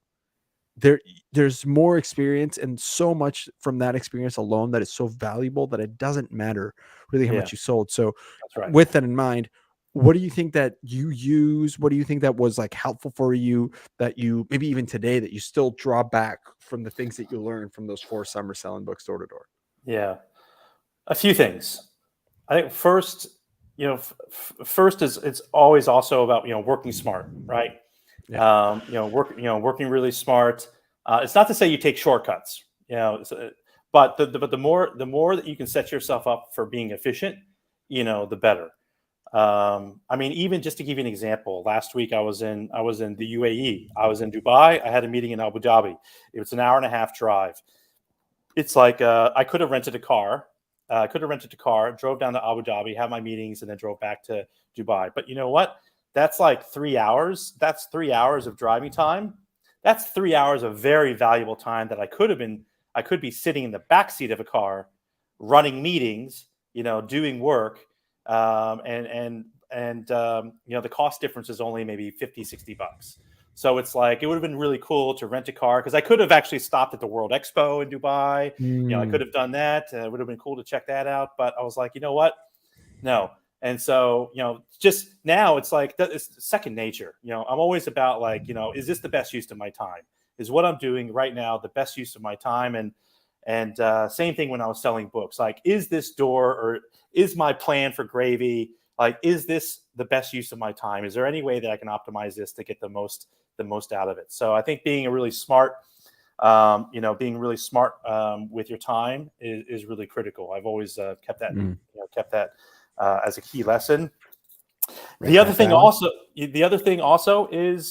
there there's more experience and so much from that experience alone that is so valuable that it doesn't matter really how yeah, much you sold. So that's right. with that in mind, what do you think that you use? What do you think that was like helpful for you that you maybe even today that you still draw back from the things that you learned from those 4 summers selling books door to door? Yeah, a few things. I think first, first is it's always also about working smart, right? Yeah. Working really smart. It's not to say you take shortcuts, but the more that you can set yourself up for being efficient, the better. I mean, even just to give you an example, last week I was in the UAE. I was in Dubai. I had a meeting in Abu Dhabi. It was an hour and a half drive. It's like I could have rented a car. Drove down to Abu Dhabi, had my meetings, and then drove back to Dubai. But you know what? That's like 3 hours. That's 3 hours of driving time. That's 3 hours of very valuable time that I could be sitting in the back seat of a car, running meetings, doing work, and the cost difference is only maybe 50, $60. So it's like it would have been really cool to rent a car because I could have actually stopped at the World Expo in Dubai. I could Mm, have done that. It would have been cool to check that out. But I was like, you know what? No. And so, just now it's like it's second nature. I'm always about like, is this the best use of my time? Is what I'm doing right now the best use of my time? And same thing when I was selling books. Like, is this door or is my plan for gravy? Like, is this the best use of my time? Is there any way that I can optimize this to get the most out of it? So I think being really smart with your time is really critical. I've always mm. kept that as a key lesson. Write that down. The other thing also is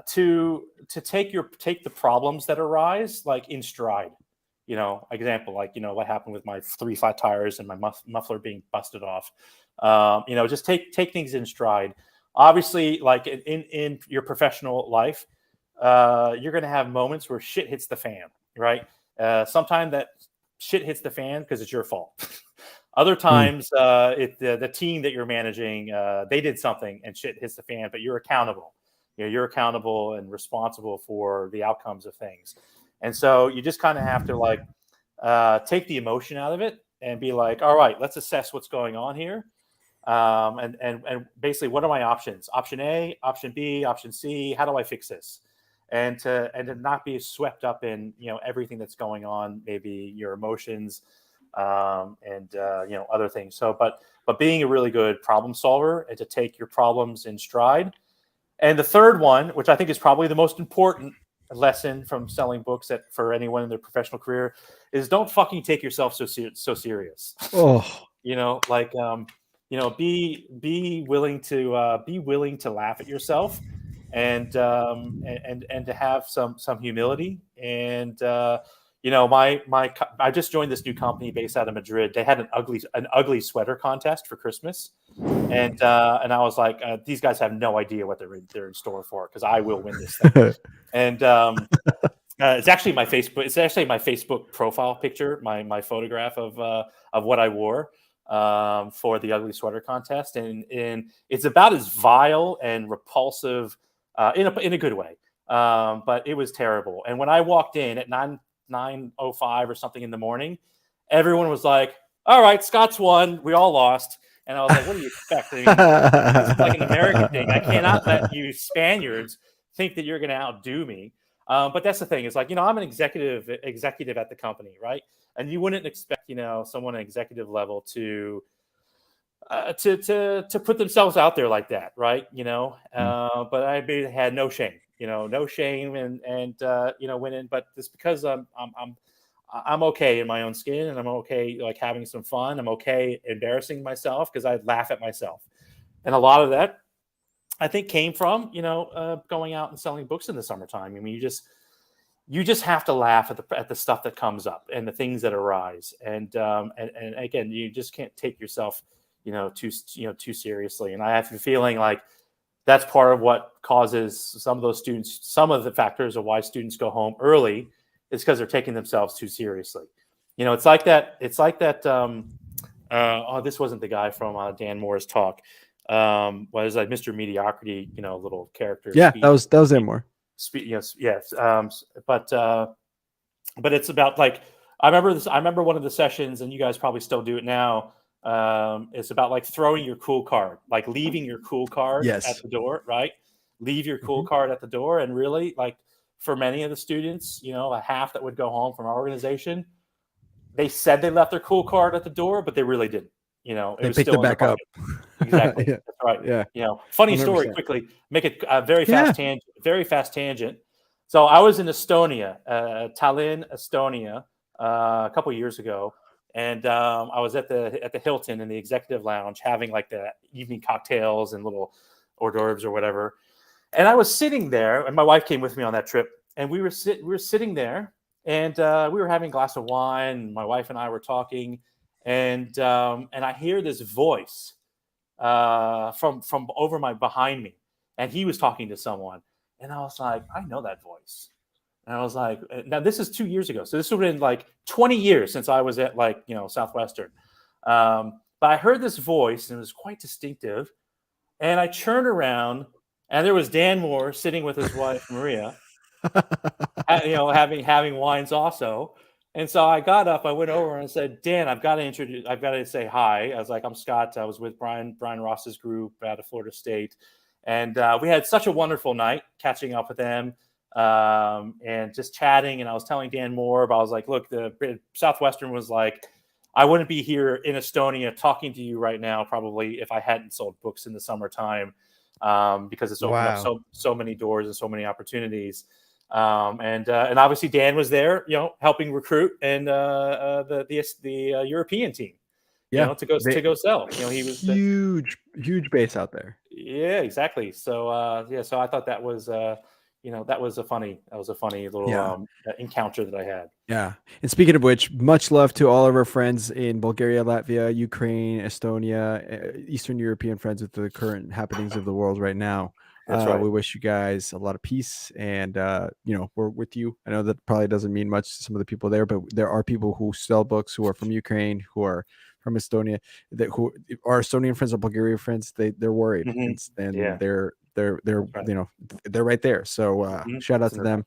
to take the problems that arise like in stride. Example, like what happened with my 3 flat tires and my muffler being busted off. Just take things in stride. Obviously, like in your professional life, you're going to have moments where shit hits the fan, right? Sometimes that shit hits the fan because it's your fault. Other Mm, times, the team that you're managing, they did something and shit hits the fan, but you're accountable. You're accountable and responsible for the outcomes of things. And so you just kind of have to like take the emotion out of it and be like, all right, let's assess what's going on here. And basically, what are my options? Option A, option B, option C. How do I fix this? And to not be swept up in everything that's going on, maybe your emotions, and other things. So, but being a really good problem solver and to take your problems in stride. And the third one, which I think is probably the most important lesson from selling books for anyone in their professional career, is don't fucking take yourself so serious. oh, Like be willing to laugh at yourself, and to have some humility. And I just joined this new company based out of Madrid. They had an ugly sweater contest for Christmas, and I was like, these guys have no idea what they're in store for because I will win this thing. And it's actually my Facebook. It's actually my Facebook profile picture, my photograph of what I wore for the ugly sweater contest, and it's about as vile and repulsive in a good way. But it was terrible. And when I walked in at 9:05 or something in the morning, everyone was like, "All right, Scott's won. We all lost." And I was like, "What do you expect? I mean, this is like an American thing. I cannot let you Spaniards think that you're going to outdo me." But that's the thing. It's like, I'm an executive at the company, right? And you wouldn't expect, someone at executive level to put themselves out there like that, right? But I had no shame, no shame, and went in. But it's because I'm okay in my own skin, and I'm okay like having some fun. I'm okay embarrassing myself because I laugh at myself, and a lot of that I think came from going out and selling books in the summertime. I mean, you just have to laugh at the stuff that comes up and the things that arise, and again, you just can't take yourself too seriously. And I have a feeling like that's part of what causes some of the factors of why students go home early is because they're taking themselves too seriously. It's like that. This wasn't the guy from Dan Moore's talk. Was like Mr. Mediocrity, little character. Yeah, that was Dan Moore. Yes. But it's about like, I remember one of the sessions, and you guys probably still do it now. It's about like throwing your cool card, like leaving your cool card at the door, right? Leave your cool card at the door. And really, like, for many of the students, a half that would go home from our organization, they said they left their cool card at the door, but they really didn't. They picked it back up. Exactly. Yeah. That's right. Yeah. Funny 100%. Story quickly, make it a very fast tangent. So I was in Estonia, Tallinn, Estonia, a couple of years ago. And I was at the Hilton in the executive lounge having like the evening cocktails and little hors d'oeuvres or whatever. And I was sitting there, and my wife came with me on that trip. And we were sitting there, and we were having a glass of wine. And my wife and I were talking, and I hear this voice from over behind me, and he was talking to someone, and I was like, I know that voice. And I was like, now this is 2 years ago. So this would have been like 20 years since I was at Southwestern. But I heard this voice, and it was quite distinctive. And I turned around, and there was Dan Moore sitting with his wife, Maria, having wines also. And so I got up, I went over and I said, Dan, I've got to say hi. I was like, I'm Scott. I was with Brian Ross's group out of Florida State. And we had such a wonderful night catching up with them. And just chatting, and I was telling Dan Moore, but I was like, look, the Southwestern was like, I wouldn't be here in Estonia talking to you right now probably if I hadn't sold books in the summertime, because it's opened up so many doors and so many opportunities. And obviously Dan was there, helping recruit and the European team, to go sell. He was huge base out there. Yeah, exactly. So so I thought that was that was a funny little encounter that I had. Yeah. And speaking of which, much love to all of our friends in Bulgaria, Latvia, Ukraine, Estonia, Eastern European friends with the current happenings of the world right now. That's right. We wish you guys a lot of peace, and we're with you. I know that probably doesn't mean much to some of the people there, but there are people who sell books who are from Ukraine, who are from Estonia, who are Estonian friends or Bulgarian friends. They're worried, and they're right. They're right there. So shout out to them.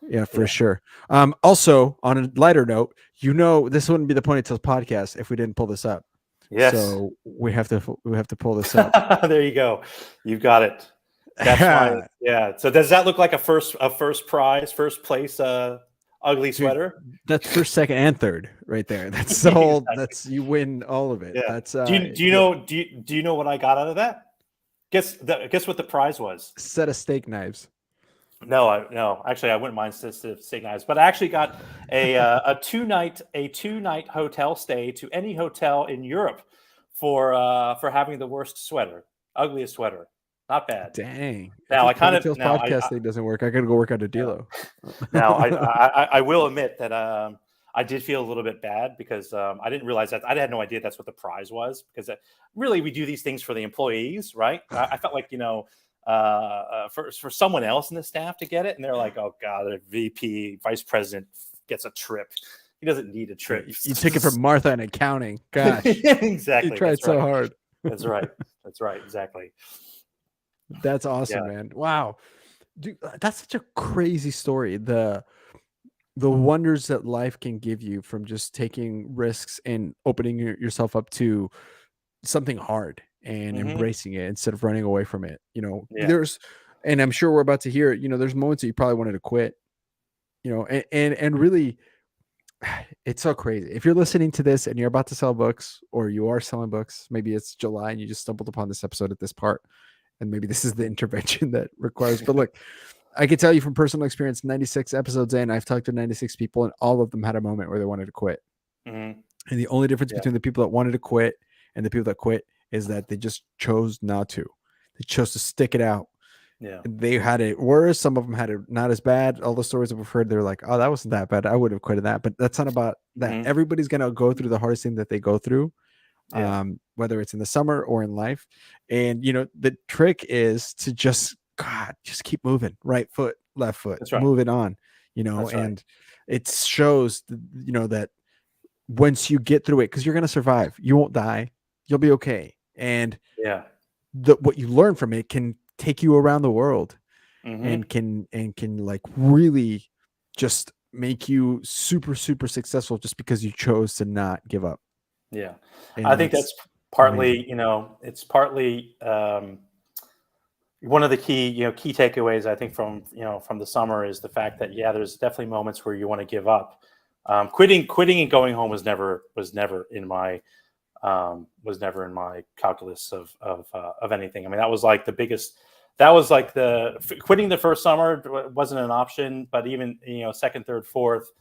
Yeah, for sure. Also, on a lighter note, this wouldn't be the Ponytails podcast if we didn't pull this up. Yes. So we have to pull this up. There you go. You've got it. That's fine. Yeah. So does that look like a first place ugly sweater? That's first, second, and third right there. That's the whole. That's you win all of it. Yeah. That's do you know what I got out of that? Guess what the prize was? Set of steak knives. No. Actually, I wouldn't mind steak knives, but I actually got a two night hotel stay to any hotel in Europe for having the worst sweater, ugliest sweater. Not bad. Dang. Now podcast thing doesn't work. I gotta go work out ODILO. Now I will admit that I did feel a little bit bad because I didn't realize that. I had no idea that's what the prize was, because really we do these things for the employees, right? I felt like for someone else in the staff to get it, and they're like, oh god, the VP vice president gets a trip. He doesn't need a trip. You took it from Martha in accounting. Gosh. Exactly. You tried so hard. That's right. Exactly. That's awesome, man. Wow. Dude, that's such a crazy story. The wonders that life can give you from just taking risks and opening yourself up to something hard and Hmm. embracing it instead of running away from it. Yeah. And I'm sure we're about to hear it, there's moments that you probably wanted to quit, and really it's so crazy. If you're listening to this and you're about to sell books or you are selling books, maybe it's July and you just stumbled upon this episode at this part, and maybe this is the intervention that requires, but look, I can tell you from personal experience, 96 episodes in, I've talked to 96 people and all of them had a moment where they wanted to quit. Hmm. And the only difference Yeah. between the people that wanted to quit and the people that quit is that they just chose not to. They chose to stick it out. Yeah. They had it worse. Some of them had it not as bad. All the stories that we've heard, they're like, oh, that wasn't that bad. I would have quitted that. But that's not about that. Hmm. Everybody's going to go through the hardest thing that they go through, Yeah. whether it's in the summer or in life. And, the trick is to just keep moving. Right foot, left foot, That's right. move it on, That's right. and it shows, that once you get through it, because you're going to survive, you won't die, you'll be okay. And Yeah. what you learn from it can take you around the world Hmm. and can like really just make you super, super successful just because you chose to not give up. Yeah. And I think that's that's partly, amazing. it's partly one of the key takeaways I think from the summer is the fact that there's definitely moments where you want to give up. Quitting and going home was never in my calculus of anything. I mean, that was like the biggest. That was like quitting the first summer wasn't an option, but even second, third, fourth,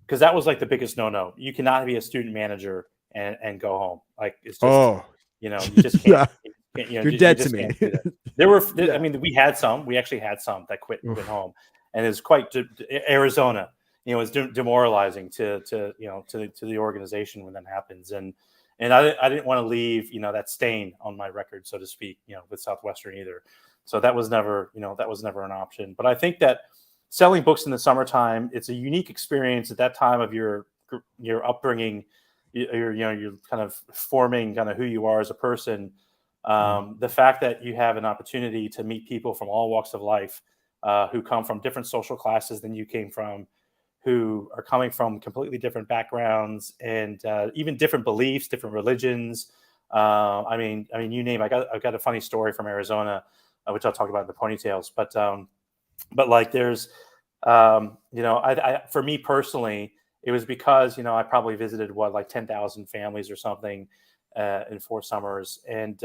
because that was like the biggest no. You cannot be a student manager and go home. Like it's just Oh, you just can't. yeah. You're You dead to just me. can't do that. There were, I Yeah. mean, we actually had some that quit and went Oof. home, and it's quite Arizona. It's demoralizing to the organization when that happens, and I didn't want to leave that stain on my record, so to speak, with Southwestern either. So that was never an option. But I think that selling books in the summertime, it's a unique experience at that time of your upbringing. You're kind of forming kind of who you are as a person. The fact that you have an opportunity to meet people from all walks of life, who come from different social classes than you came from, who are coming from completely different backgrounds and even different beliefs, different religions. I mean, you name. I've got a funny story from Arizona, which I'll talk about in the ponytails. But like, there's, for me personally, it was because I probably visited like 10,000 families or something in 4 summers, and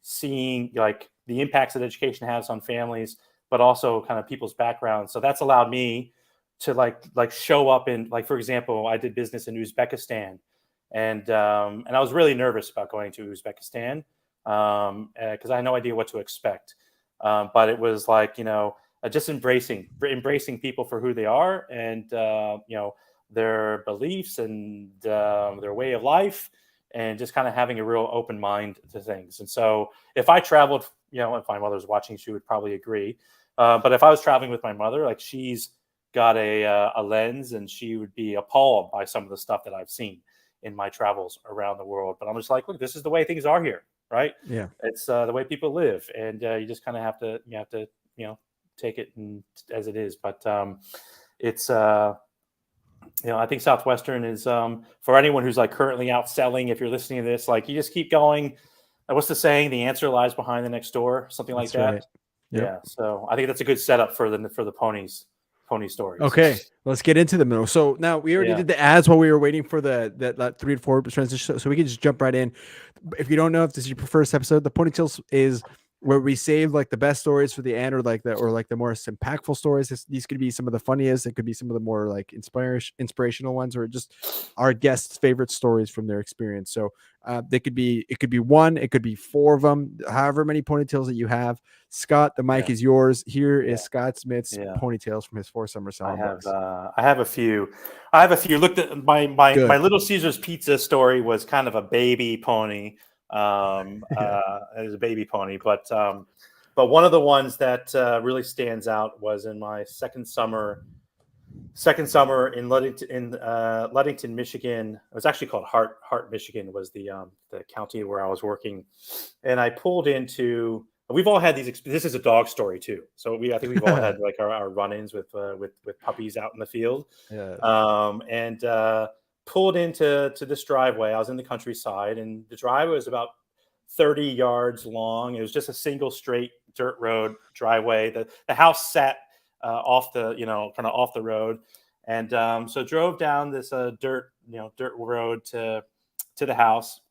seeing like the impacts that education has on families, but also kind of people's backgrounds. So that's allowed me to like show up in, like, for example, I did business in Uzbekistan, and I was really nervous about going to Uzbekistan because I had no idea what to expect. But it was like just embracing people for who they are, and their beliefs and their way of life, and just kind of having a real open mind to things. And so if I traveled, if my mother's watching, she would probably agree. But if I was traveling with my mother, like, she's got a lens, and she would be appalled by some of the stuff that I've seen in my travels around the world. But I'm just like, look, this is the way things are here, right? Yeah. It's the way people live, and you just kind of have to take it as it is. But it's I think Southwestern is, for anyone who's like currently out selling, if you're listening to this, like, you just keep going. What's the saying? The answer lies behind the next door, something like That's that. right. Yep. Yeah. So I think that's a good setup for the pony stories. Okay, let's get into the middle. So now we already Yeah. did the ads while we were waiting for that 3 to 4 transition. So we can just jump right in. If you don't know if this is your first episode, the ponytails is where we save like the best stories for the end, or like the more impactful stories. These could be some of the funniest. It could be some of the more like inspirational ones, or just our guests' favorite stories from their experience. So it could be 1, it could be 4 of them, however many ponytails that you have. Scott, the mic is yours. Here is Scott Smith's ponytails from his 4 summer selling books. I have a few. Looked at my Little Caesars pizza story was kind of a baby pony. It was a baby pony, but one of the ones that really stands out was in my second summer in Ludington, Michigan. It was actually called Hart, Michigan was the county where I was working, and I pulled into we've all had these. This is a dog story too. So I think we've all had like our run-ins with puppies out in the field. Yes. And pulled into this driveway. I was in the countryside, and the driveway was about 30 yards long. It was just a single straight dirt road driveway. The house sat off the kind of off the road, and so drove down this dirt road to the house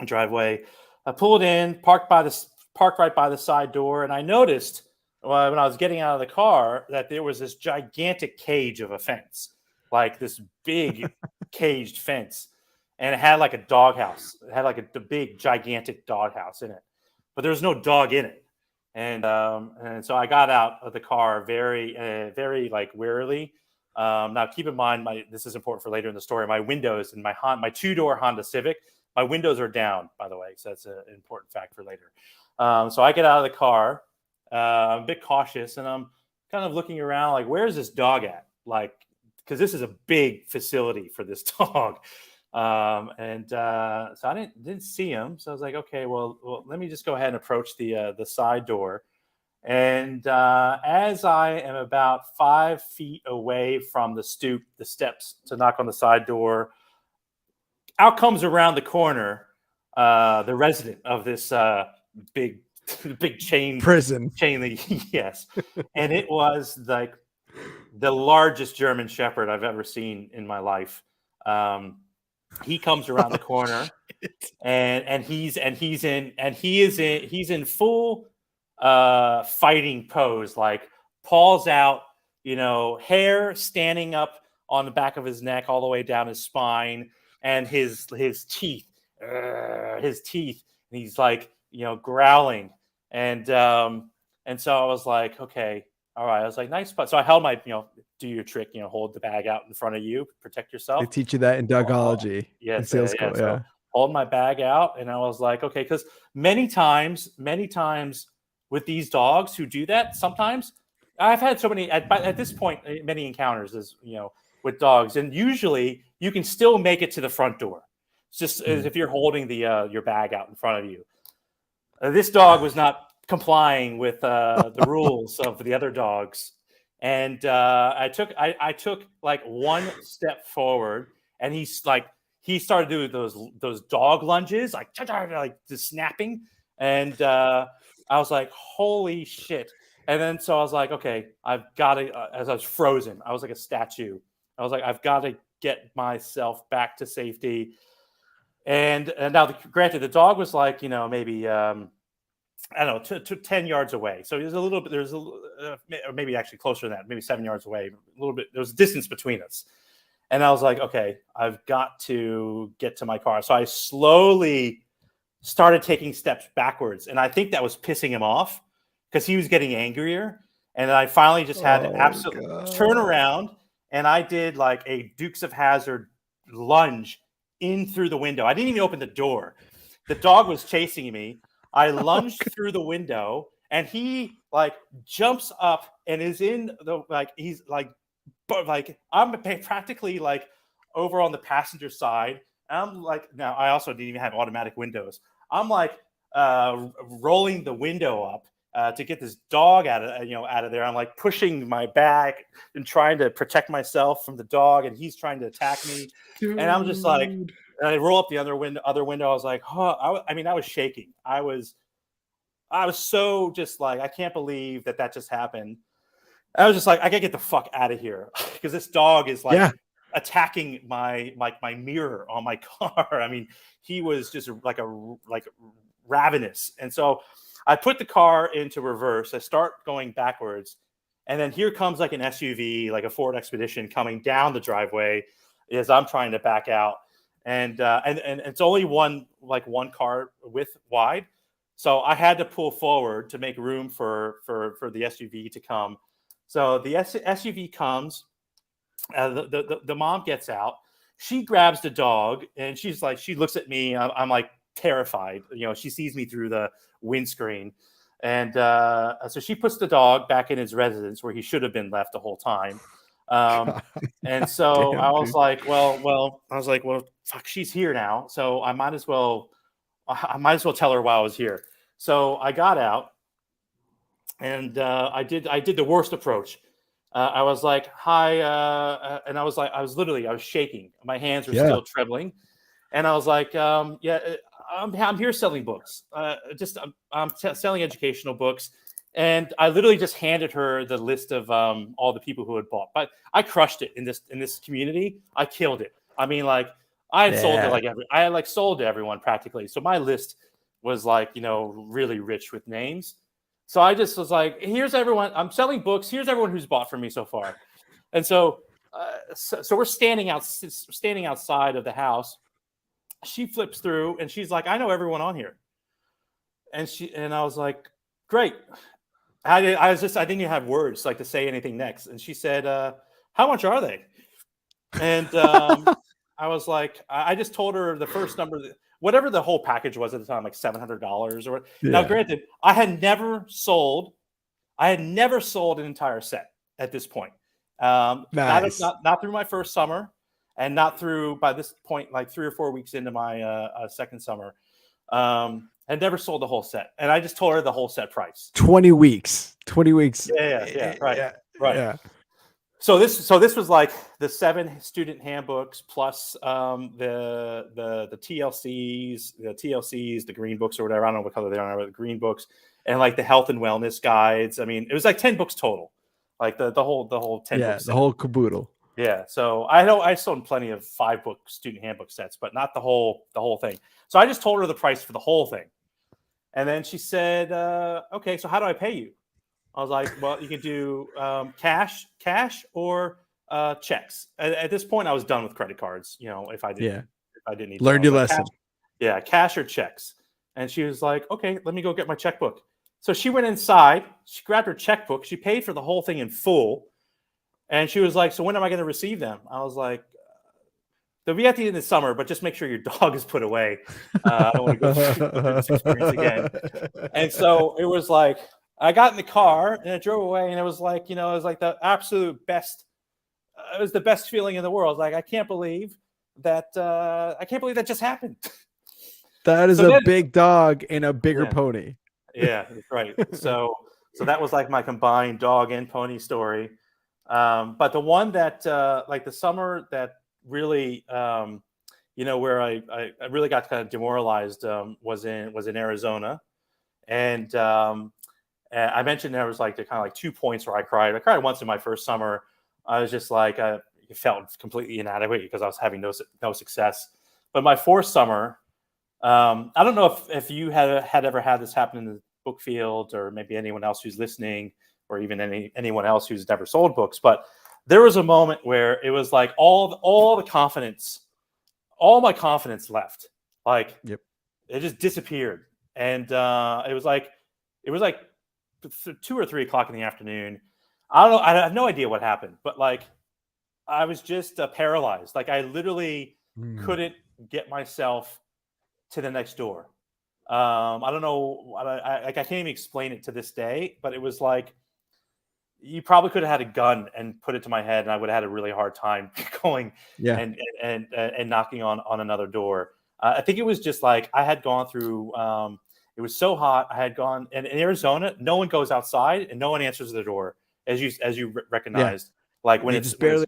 driveway. I pulled in, parked right by the side door, and I noticed when I was getting out of the car that there was this gigantic cage of a fence, like this big caged fence, and it had like a doghouse. It had like a big gigantic doghouse in it, but there was no dog in it. And so I got out of the car very like warily. Now keep in mind, this is important for later in the story. My windows in my 2-door Honda Civic, my windows are down, by the way, so that's an important fact for later. So I get out of the car, I'm a bit cautious, and I'm kind of looking around like, where's this dog at? Like, because this is a big facility for this dog. So I didn't see him. So I was like, okay, well, let me just go ahead and approach the side door. And as I am about 5 feet away from the steps to knock on the side door, out comes around the corner the resident of this big prison chain link. Yes. And it was like the largest German Shepherd I've ever seen in my life. He comes around the corner, and he's in full fighting pose, like paws out, hair standing up on the back of his neck all the way down his spine, and his teeth, and he's like growling, and so I was like, okay, all right. I was like, nice spot. So I held my, do your trick, hold the bag out in front of you, protect yourself. They teach you that in dogology. Yes, in sales school, So hold my bag out, and I was like, okay, because many times with these dogs who do that, sometimes I've had so many at this point, many encounters as with dogs, and usually you can still make it to the front door. It's just as if you're holding your bag out in front of you. This dog was not complying with the rules of the other dogs, and I took like one step forward, and he started doing those dog lunges, like just snapping, and I was like, holy shit. And then so I was like, okay, I've got to, as I was frozen, I was like a statue. I was like, I've got to get myself back to safety. And now, granted, the dog was like, maybe I don't know, 10 yards away. So there's maybe actually closer than that, maybe 7 yards away, a little bit. There was distance between us. And I was like, okay, I've got to get to my car. So I slowly started taking steps backwards. And I think that was pissing him off because he was getting angrier. And I finally just had to absolutely turn around. And I did like a Dukes of Hazzard lunge in through the window. I didn't even open the door. The dog was chasing me. I lunged through the window, and he like jumps up and is in the he's like I'm practically like over on the passenger side. I'm like, now I also didn't even have automatic windows. I'm like rolling the window up to get this dog out of there. I'm like pushing my back and trying to protect myself from the dog, and he's trying to attack me. Dude. And I'm just like. And I roll up the other window. I was like, huh. I was shaking. I was so just like, I can't believe that just happened. I was just like, I gotta get the fuck out of here because this dog is like attacking my mirror on my car. I mean, he was just like ravenous. And so I put the car into reverse. I start going backwards, and then here comes like an SUV, like a Ford Expedition, coming down the driveway as I'm trying to back out. And it's only one car width wide, so I had to pull forward to make room for the SUV to come. So the SUV comes, the mom gets out, she grabs the dog, and she's like, she looks at me. I'm like terrified. She sees me through the windscreen, and so she puts the dog back in his residence where he should have been left the whole time. And so I was like, well, fuck, she's here now. So I might as well tell her while I was here. So I got out, And I did the worst approach. I was like, "Hi," and I was shaking. My hands were Yeah. still trembling, and I was like, "Yeah, I'm here selling books. I'm selling educational books." And I literally just handed her the list of all the people who had bought. But I crushed it in this community. I killed it. I mean, like I had sold to I had sold to everyone practically. So my list was really rich with names. So I just was like, here's everyone. I'm selling books. Here's everyone who's bought from me so far. And so we're standing outside of the house. She flips through and she's like, I know everyone on here. And I was like, great. I didn't even have words to say anything next. And she said, how much are they? And I was like, I just told her the first number, whatever the whole package was at the time, like $700 or what. Yeah. Now, granted, I had never sold an entire set at this point. Nice. Not through my first summer, and not through, by this point, like 3 or 4 weeks into my second summer. Had never sold the whole set, and I just told her the whole set price. 20 weeks. 20 weeks. Yeah, right. Yeah. Right. Yeah. So this was like the 7 student handbooks plus the TLCs, the green books or whatever. I don't know what color they are, but the green books, and like the health and wellness guides. I mean, it was like 10 books total, like the whole 10 books. The whole caboodle. Yeah. So I know I sold plenty of 5-book student handbook sets, but not the whole thing. So I just told her the price for the whole thing, and then she said, "Okay, so how do I pay you?" I was like, well, you can do cash or checks. At this point, I was done with credit cards. If I didn't need learned your lesson. Cash or checks. And she was like, okay, let me go get my checkbook. So she went inside, she grabbed her checkbook, she paid for the whole thing in full. And she was like, so when am I going to receive them? I was like, they'll be at the end of the summer, but just make sure your dog is put away. I don't want to go through this experience again. And so it was like, I got in the car and I drove away, and it was like, it was like the absolute best. It was the best feeling in the world. Like, I can't believe that just happened. That is a big dog and a bigger pony. Yeah, that's right. So that was like my combined dog and pony story. But the one that like the summer that really, where I really got kind of demoralized was in Arizona. And I mentioned there was like the kind of like 2 points where I cried. I cried once in my first summer. I was just like, I felt completely inadequate because I was having no success. But my fourth summer, I don't know if you had ever had this happen in the book field, or maybe anyone else who's listening, or even anyone else who's never sold books. But there was a moment where it was like all the confidence, all my confidence left. Like, it just disappeared. And it was like 2 or 3 o'clock in the afternoon. I don't know. I have no idea what happened, but like I was just paralyzed. Like I literally couldn't get myself to the next door. I don't know. I can't even explain it to this day, but it was like you probably could have had a gun and put it to my head, and I would have had a really hard time going and knocking on another door. I think it was just like I had gone through. It was so hot. I had gone, and in Arizona, no one goes outside and no one answers the door, as you recognized. Like when it's barely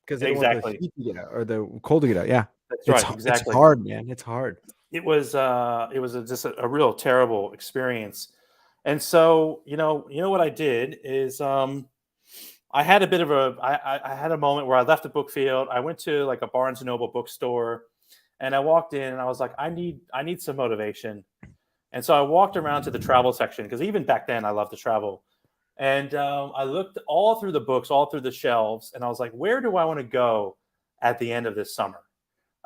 because they don't want the heat to get out or the cold to get out. Yeah, that's right. Exactly. It's hard, man. It's hard. It was just a real terrible experience. And so what I did is I had a bit of I had a moment where I left the book field. I went to like a Barnes and Noble bookstore, and I walked in and I was like, I need some motivation. And so I walked around to the travel section, because even back then I loved to travel. And I looked all through the books, all through the shelves, and I was like, where do I want to go at the end of this summer?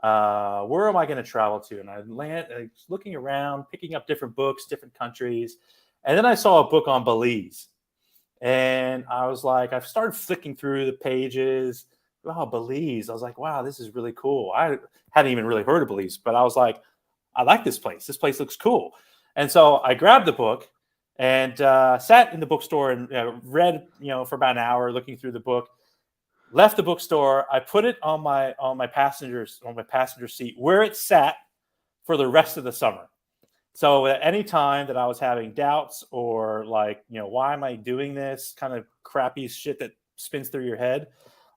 Where am I going to travel to? And I was looking around, picking up different books, different countries. And then I saw a book on Belize. And I was like, I've started flicking through the pages. Wow, Belize. I was like, wow, this is really cool. I hadn't even really heard of Belize, but I was like, I like this place. This place looks cool. And so I grabbed the book and sat in the bookstore and read, for about an hour, looking through the book. Left the bookstore. I put it on my passenger seat, where it sat for the rest of the summer. So at any time that I was having doubts or like, why am I doing this kind of crappy shit that spins through your head,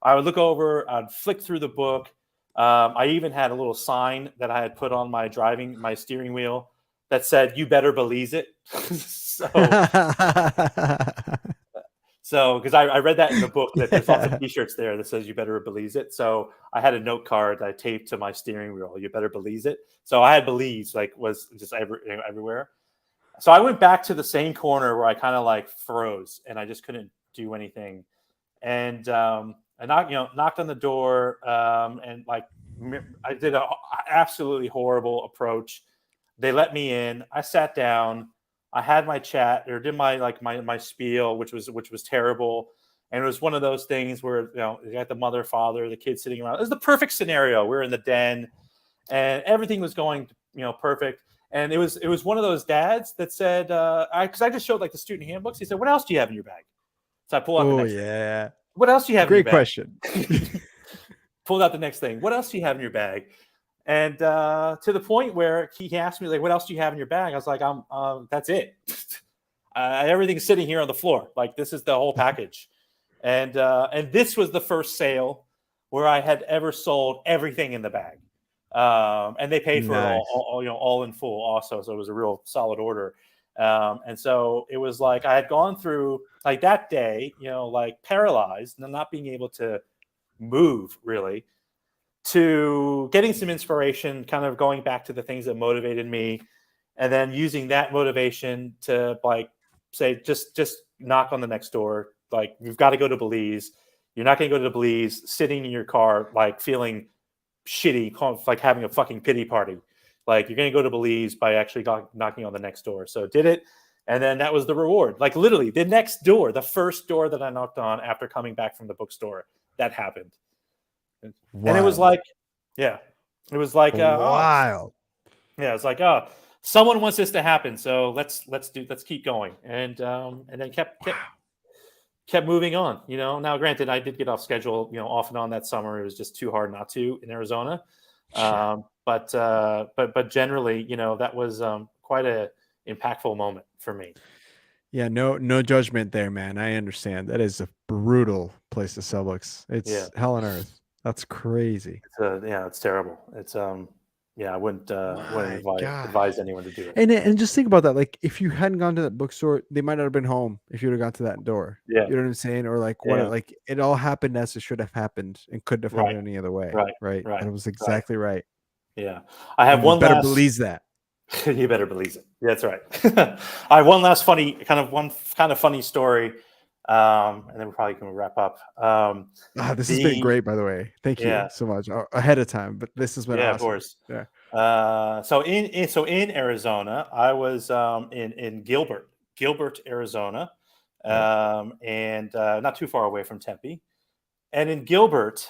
I would look over, I'd flick through the book. I even had a little sign that I had put on my steering wheel that said, "You better believe it." So because I read that in the book that there's lots of T-shirts there that says "You better believe it." So I had a note card that I taped to my steering wheel. "You better believe it." So I had "believes" was just everywhere. So I went back to the same corner where I kind of like froze and I just couldn't do anything. And I knocked on the door, and like I did an absolutely horrible approach. They let me in. I sat down. I had my chat or did my spiel, which was terrible. And it was one of those things where you got the mother, father, the kids sitting around. It was the perfect scenario. We're in the den, and everything was going perfect. And it was one of those dads that said, because I just showed like the student handbooks. He said, "What else do you have in your bag?" So I pull out the next thing. What else do you have in your Great bag? question. Pulled out the next thing. What else do you have in your bag? And to the point where he asked me, like, "What else do you have in your bag?" I was like, that's it. Everything's sitting here on the floor. Like, this is the whole package. And this was the first sale where I had ever sold everything in the bag. And they paid for it all in full also. So it was a real solid order. And so it was like I had gone through like that day, like paralyzed and not being able to move really, to getting some inspiration, kind of going back to the things that motivated me, and then using that motivation to like say, just knock on the next door. Like, you've got to go to Belize. You're not going to go to Belize sitting in your car, like feeling shitty, like having a fucking pity party. Like, you're going to go to Belize by actually knocking on the next door. So did it. And then that was the reward. Like, literally the next door, the first door that I knocked on after coming back from the bookstore, that happened. And it was like, it was like, wild. It's like, someone wants this to happen. So let's keep going. And then kept moving on, Now, granted, I did get off schedule, off and on that summer. It was just too hard not to in Arizona. But generally, that was quite a impactful moment for me. Yeah, no judgment there, man. I understand. That is a brutal place to sell books. It's hell on earth. That's crazy. It's terrible. It's I wouldn't advise anyone to do it. And just think about that. Like, if you hadn't gone to that bookstore, they might not have been home if you'd have gone to that door. Yeah. You know what I'm saying? Or like like it all happened as it should have happened and couldn't have happened any other way. Right. And it was exactly right. Yeah. I have one better last believe that. You better believe it. That's right. I have one last funny story. And then we're probably going to wrap up. This has been great, by the way. Thank you so much ahead of time. But this has been awesome. Of course. Yeah. So in Arizona, I was in Gilbert, Arizona, and not too far away from Tempe. And in Gilbert,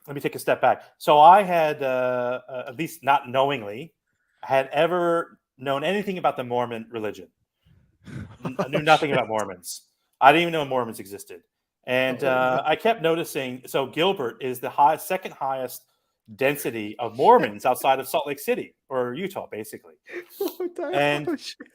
let me take a step back. So I had, at least not knowingly, had ever known anything about the Mormon religion. I knew nothing about Mormons. I didn't even know Mormons existed. And I kept noticing, so Gilbert is the second highest density of Mormons outside of Salt Lake City or Utah, basically.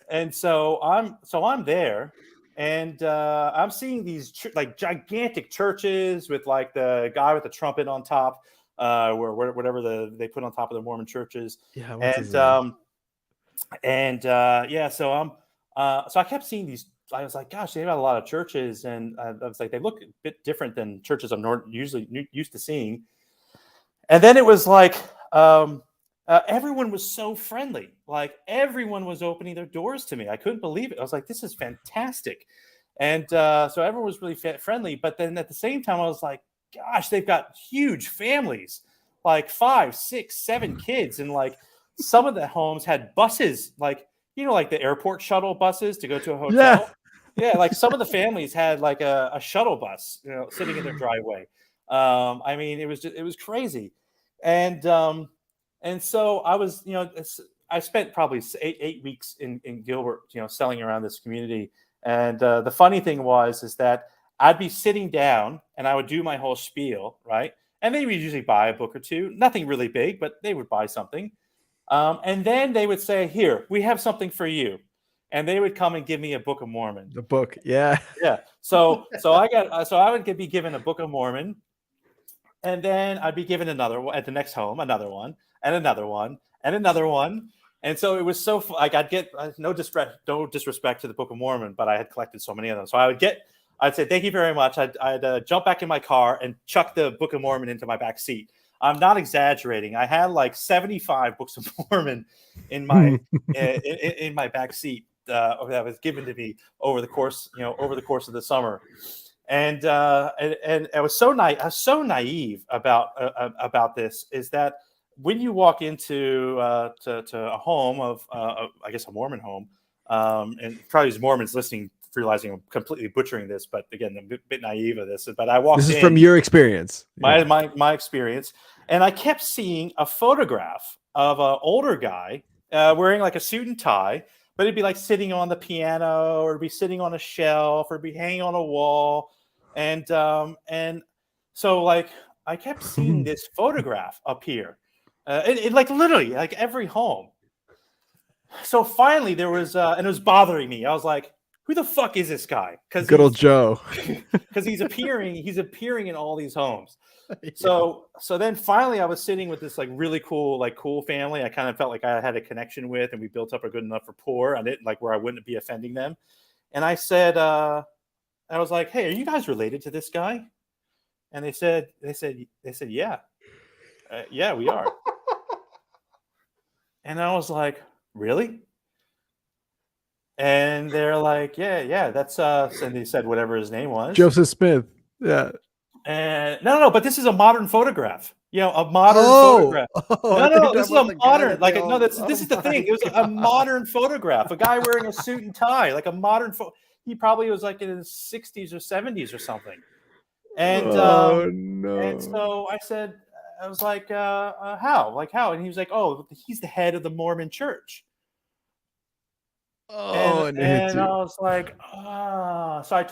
And so I'm there, and I'm seeing these like gigantic churches with like the guy with the trumpet on top, whatever they put on top of the Mormon churches. Yeah. So I kept seeing these. I was like, gosh, they have a lot of churches, and I was like, they look a bit different than churches I'm usually used to seeing. And then it was like, everyone was so friendly. Like, everyone was opening their doors to me. I couldn't believe it. I was like, this is fantastic. And so everyone was really friendly. But then at the same time, I was like, gosh, they've got huge families, like 5, 6, 7 kids. And like some of the homes had buses, like, like the airport shuttle buses to go to a hotel. Yeah, like some of the families had like a shuttle bus, sitting in their driveway. I mean, it was crazy. And so I was, I spent probably 8 weeks in Gilbert, selling around this community. And the funny thing is that I'd be sitting down and I would do my whole spiel, right? And they would usually buy a book or two, nothing really big, but they would buy something. And then they would say, "Here, we have something for you," and they would come and give me a Book of Mormon. The book, yeah. So I would be given a Book of Mormon, and then I'd be given another one at the next home, another one, and another one, and another one. And so it was so like I'd get no disrespect to the Book of Mormon, but I had collected so many of them. So I'd say thank you very much. I'd jump back in my car and chuck the Book of Mormon into my back seat. I'm not exaggerating. I had like 75 Books of Mormon in my in my back seat that was given to me over the course of the summer. And I was so naive about this, is that when you walk into to a home of I guess a Mormon home, and probably these Mormons listening realizing I'm completely butchering this, but again, I'm a bit naive of this. But I walked in. This is from your experience. My experience, and I kept seeing a photograph of an older guy wearing like a suit and tie, but it'd be like sitting on the piano, or it'd be sitting on a shelf, or it'd be hanging on a wall, and so like I kept seeing this photograph appear, it like literally like every home. So finally there was, and it was bothering me. I was like, who the fuck is this guy? Because good old Joe. Because he's appearing in all these homes. Yeah. So then finally I was sitting with this like really cool family. I kind of felt like I had a connection with, and we built up a good enough rapport. I didn't like where I wouldn't be offending them. And I said, I was like, hey, are you guys related to this guy? And they said, yeah. Yeah, we are. And I was like, really? And they're like, yeah, that's and they said whatever his name was. Joseph Smith. Yeah. And no, but this is a modern photograph. A modern photograph. No, this is a modern, this is the thing. It was a modern photograph. A guy wearing a suit and tie, like a modern he probably was like in his 60s or 70s or something. And and so I said, I was like, how? Like how? And he was like, oh, he's the head of the Mormon church. And I was like, so I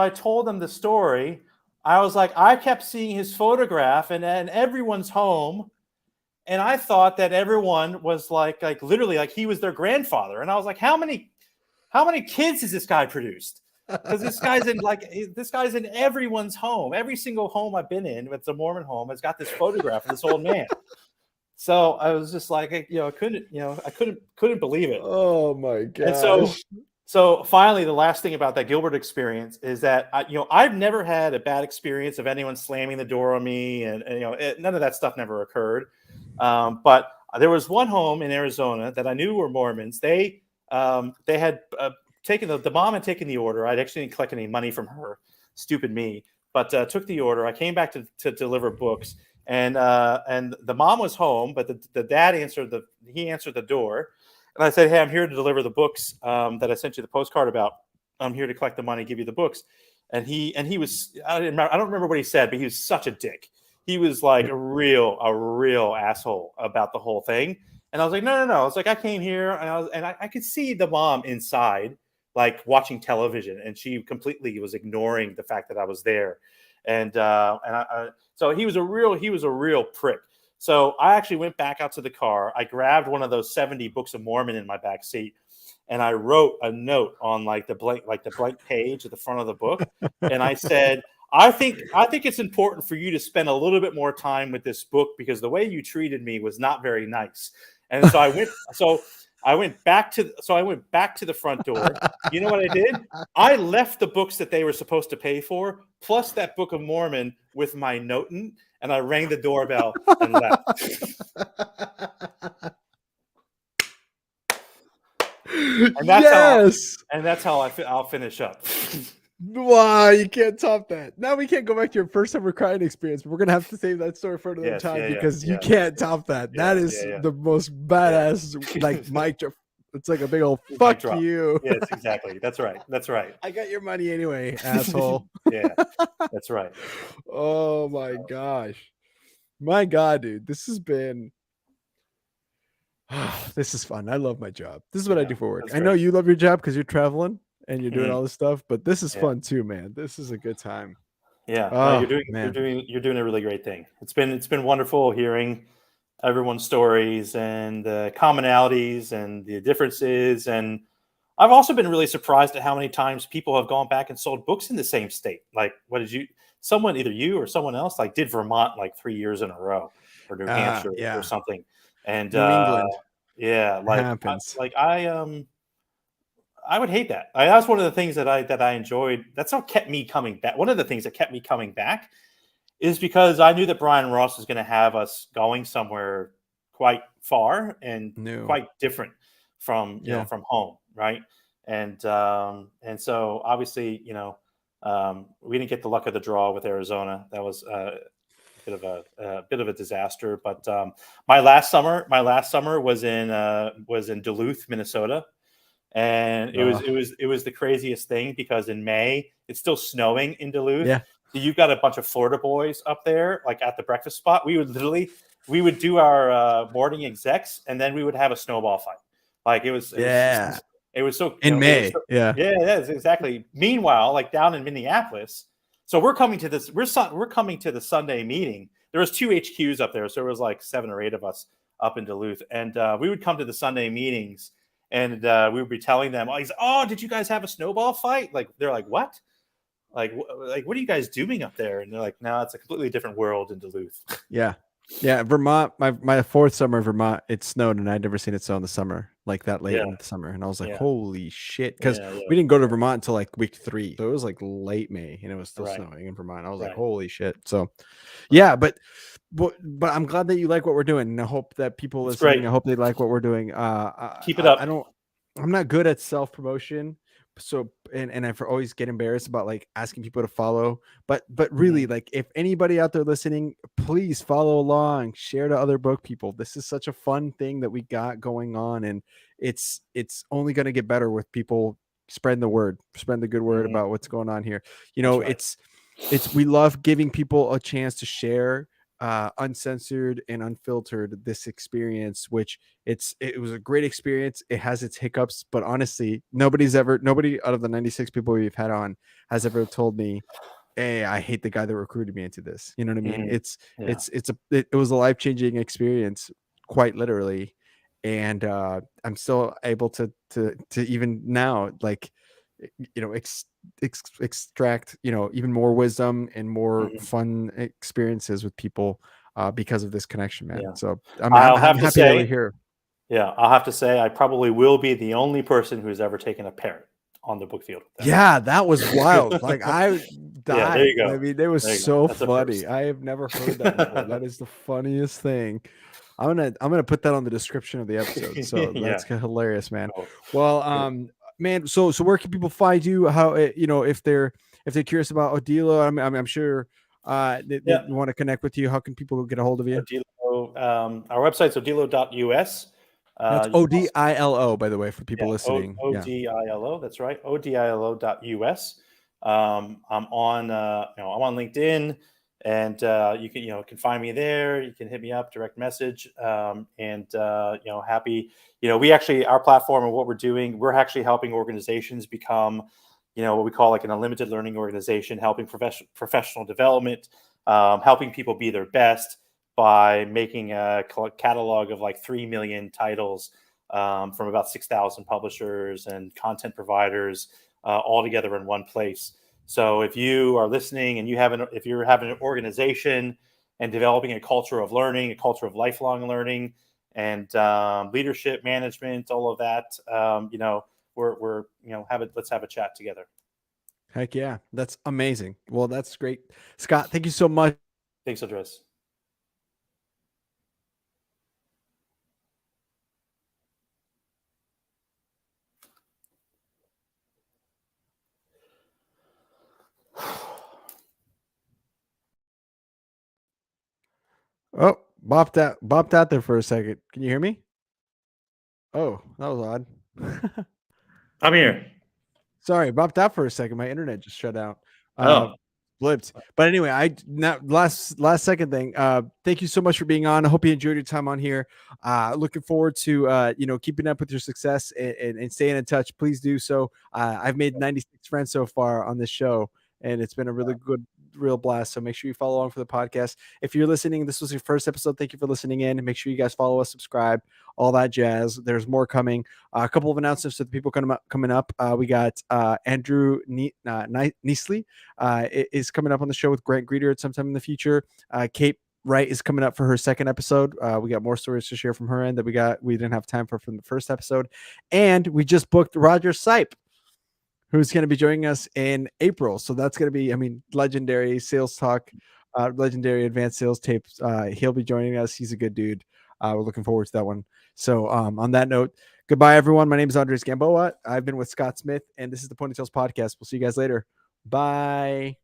told him the story. I was like, I kept seeing his photograph and everyone's home, and I thought that everyone was like literally like he was their grandfather. And I was like, how many kids has this guy produced? Because this guy's in everyone's home. Every single home I've been in, it's a Mormon home, has got this photograph of this old man. So I was just like, I couldn't believe it. Oh my god! And so finally, the last thing about that Gilbert experience is that I've never had a bad experience of anyone slamming the door on me, and none of that stuff never occurred. But there was one home in Arizona that I knew were Mormons. They had taken the mom had taken the order. I actually didn't collect any money from her. Stupid me. But took the order. I came back to deliver books. And the mom was home, but the dad answered the door, and I said, hey, I'm here to deliver the books that I sent you the postcard about. I'm here to collect the money, give you the books. And he was, I don't remember what he said, but he was such a dick. He was like a real asshole about the whole thing. And I was like, no. I was like, I came here, and I could see the mom inside, like watching television, and she completely was ignoring the fact that I was there. So he was a real prick. So I actually went back out to the car. I grabbed one of those 70 Books of Mormon in my back seat, and I wrote a note on the blank page at the front of the book. And I said, I think it's important for you to spend a little bit more time with this book, because the way you treated me was not very nice. And so I went back to the front door. You know what I did? I left the books that they were supposed to pay for, plus that Book of Mormon, with my note in, and I rang the doorbell and left. And that's how I'll finish up. Wow, you can't top that. Now we can't go back to your first ever crying experience, but we're gonna have to save that story for another time, because you can't top that. That is the most badass mic drop. It's like a big old fuck you. Yes, exactly. That's right. I got your money anyway, asshole. Yeah, that's right. Oh my gosh. My God, dude. This has been this is fun. I love my job. This is what I do for work. I know you love your job because you're traveling and you're doing all this stuff, but this is fun too, man. This is a good time. Yeah, you're doing a really great thing. It's been wonderful hearing everyone's stories and the commonalities and the differences. And I've also been really surprised at how many times people have gone back and sold books in the same state. Like, what did you? Someone, either you or someone else, like did Vermont like 3 years in a row, or New Hampshire or Yeah. something. And New England yeah, happens. I would hate that. That's one of the things that I enjoyed. That's what kept me coming back. One of the things that kept me coming back is because I knew that Brian Ross was going to have us going somewhere quite far and New. quite different from Yeah. from home, right? And so obviously, we didn't get the luck of the draw with Arizona. That was bit of a disaster. But my last summer was in Duluth, Minnesota, and it was the craziest thing because in May it's still snowing in Duluth. Yeah. So you've got a bunch of Florida boys up there, like at the breakfast spot. We would do our morning execs, and then we would have a snowball fight. Like it was so in May. Yeah. Exactly. Meanwhile, like down in Minneapolis, so we're coming to the Sunday meeting. There was 2 HQs up there, so there was like 7 or 8 of us up in Duluth, and we would come to the Sunday meetings, and we would be telling them, "Oh, did you guys have a snowball fight?" Like they're like, "What? Like what are you guys doing up there?" And they're like, "No, it's a completely different world in Duluth." Yeah. Vermont, my 4th summer in Vermont, it snowed, and I'd never seen it snow in the summer, like that late in the summer. And I was like, holy shit. Because we didn't go to Vermont until like week 3. So it was like late May, and it was still snowing in Vermont. I was like, holy shit. So yeah, but I'm glad that you like what we're doing. And I hope that people listening, I hope they like what we're doing. Keep it up. I'm not good at self-promotion. So and I always get embarrassed about like asking people to follow, but really, like, if anybody out there listening, please follow along, share to other book people. This is such a fun thing that we got going on, and it's only going to get better with people spreading the good word about what's going on here. We love giving people a chance to share uncensored and unfiltered this experience, which it was a great experience. It has its hiccups, but honestly, nobody out of the 96 people we've had on has ever told me, "Hey, I hate the guy that recruited me into this." You know what I mean? It was a life-changing experience, quite literally. And I'm still able to even now, like, extract even more wisdom and more fun experiences with people because of this connection, man. So I'm happy that we're here. Yeah, I'll have to say I probably will be the only person who's ever taken a parrot on the book field. Yeah, that was wild. Like, I died. Yeah, there you go. I mean, it was so funny. I have never heard that before. That is the funniest thing. I'm gonna put that on the description of the episode. So that's hilarious, man. Well, man, so where can people find you? How if they're curious about ODILO, I'm sure they want to connect with you. How can people get a hold of you? ODILO, our website's odilo.us. That's ODILO, by the way, for people listening. ODILO, that's right. ODILO.us. I'm on I'm on LinkedIn, and you can find me there. You can hit me up, direct message, happy. We actually, our platform and what we're doing, we're actually helping organizations become, what we call like an unlimited learning organization, helping professional development, helping people be their best by making a catalog of like 3 million titles from about 6,000 publishers and content providers all together in one place. So if you are listening and if you're having an organization and developing a culture of learning, a culture of lifelong learning, and leadership, management, all of that, let's have a chat together. Heck yeah, that's amazing. Well, that's great, Scott. Thank you so much. Thanks, Andres. Oh, bopped out there for a second. Can you hear me? Oh, that was odd. I'm here. Sorry, bopped out for a second. My internet just shut out. Blipped. But anyway, last second thing. Thank you so much for being on. I hope you enjoyed your time on here. Looking forward to keeping up with your success and staying in touch. Please do so. I've made 96 friends so far on this show, and it's been a really real blast. So make sure you follow along for the podcast. If you're listening, this was your first episode. Thank you for listening in. Make sure you guys follow us, subscribe, all that jazz. There's more coming. A couple of announcements to the people coming up. We got Andrew Neasley is coming up on the show with Grant Greeter at sometime in the future. Kate Wright is coming up for her second episode. We got more stories to share from her end that we didn't have time for from the first episode. And we just booked Roger Sipe, who's going to be joining us in April. So that's going to be, legendary sales talk, legendary advanced sales tapes. He'll be joining us. He's a good dude. We're looking forward to that one. So on that note, goodbye, everyone. My name is Andres Gamboa. I've been with Scott Smith, and this is the Ponytails Podcast. We'll see you guys later. Bye.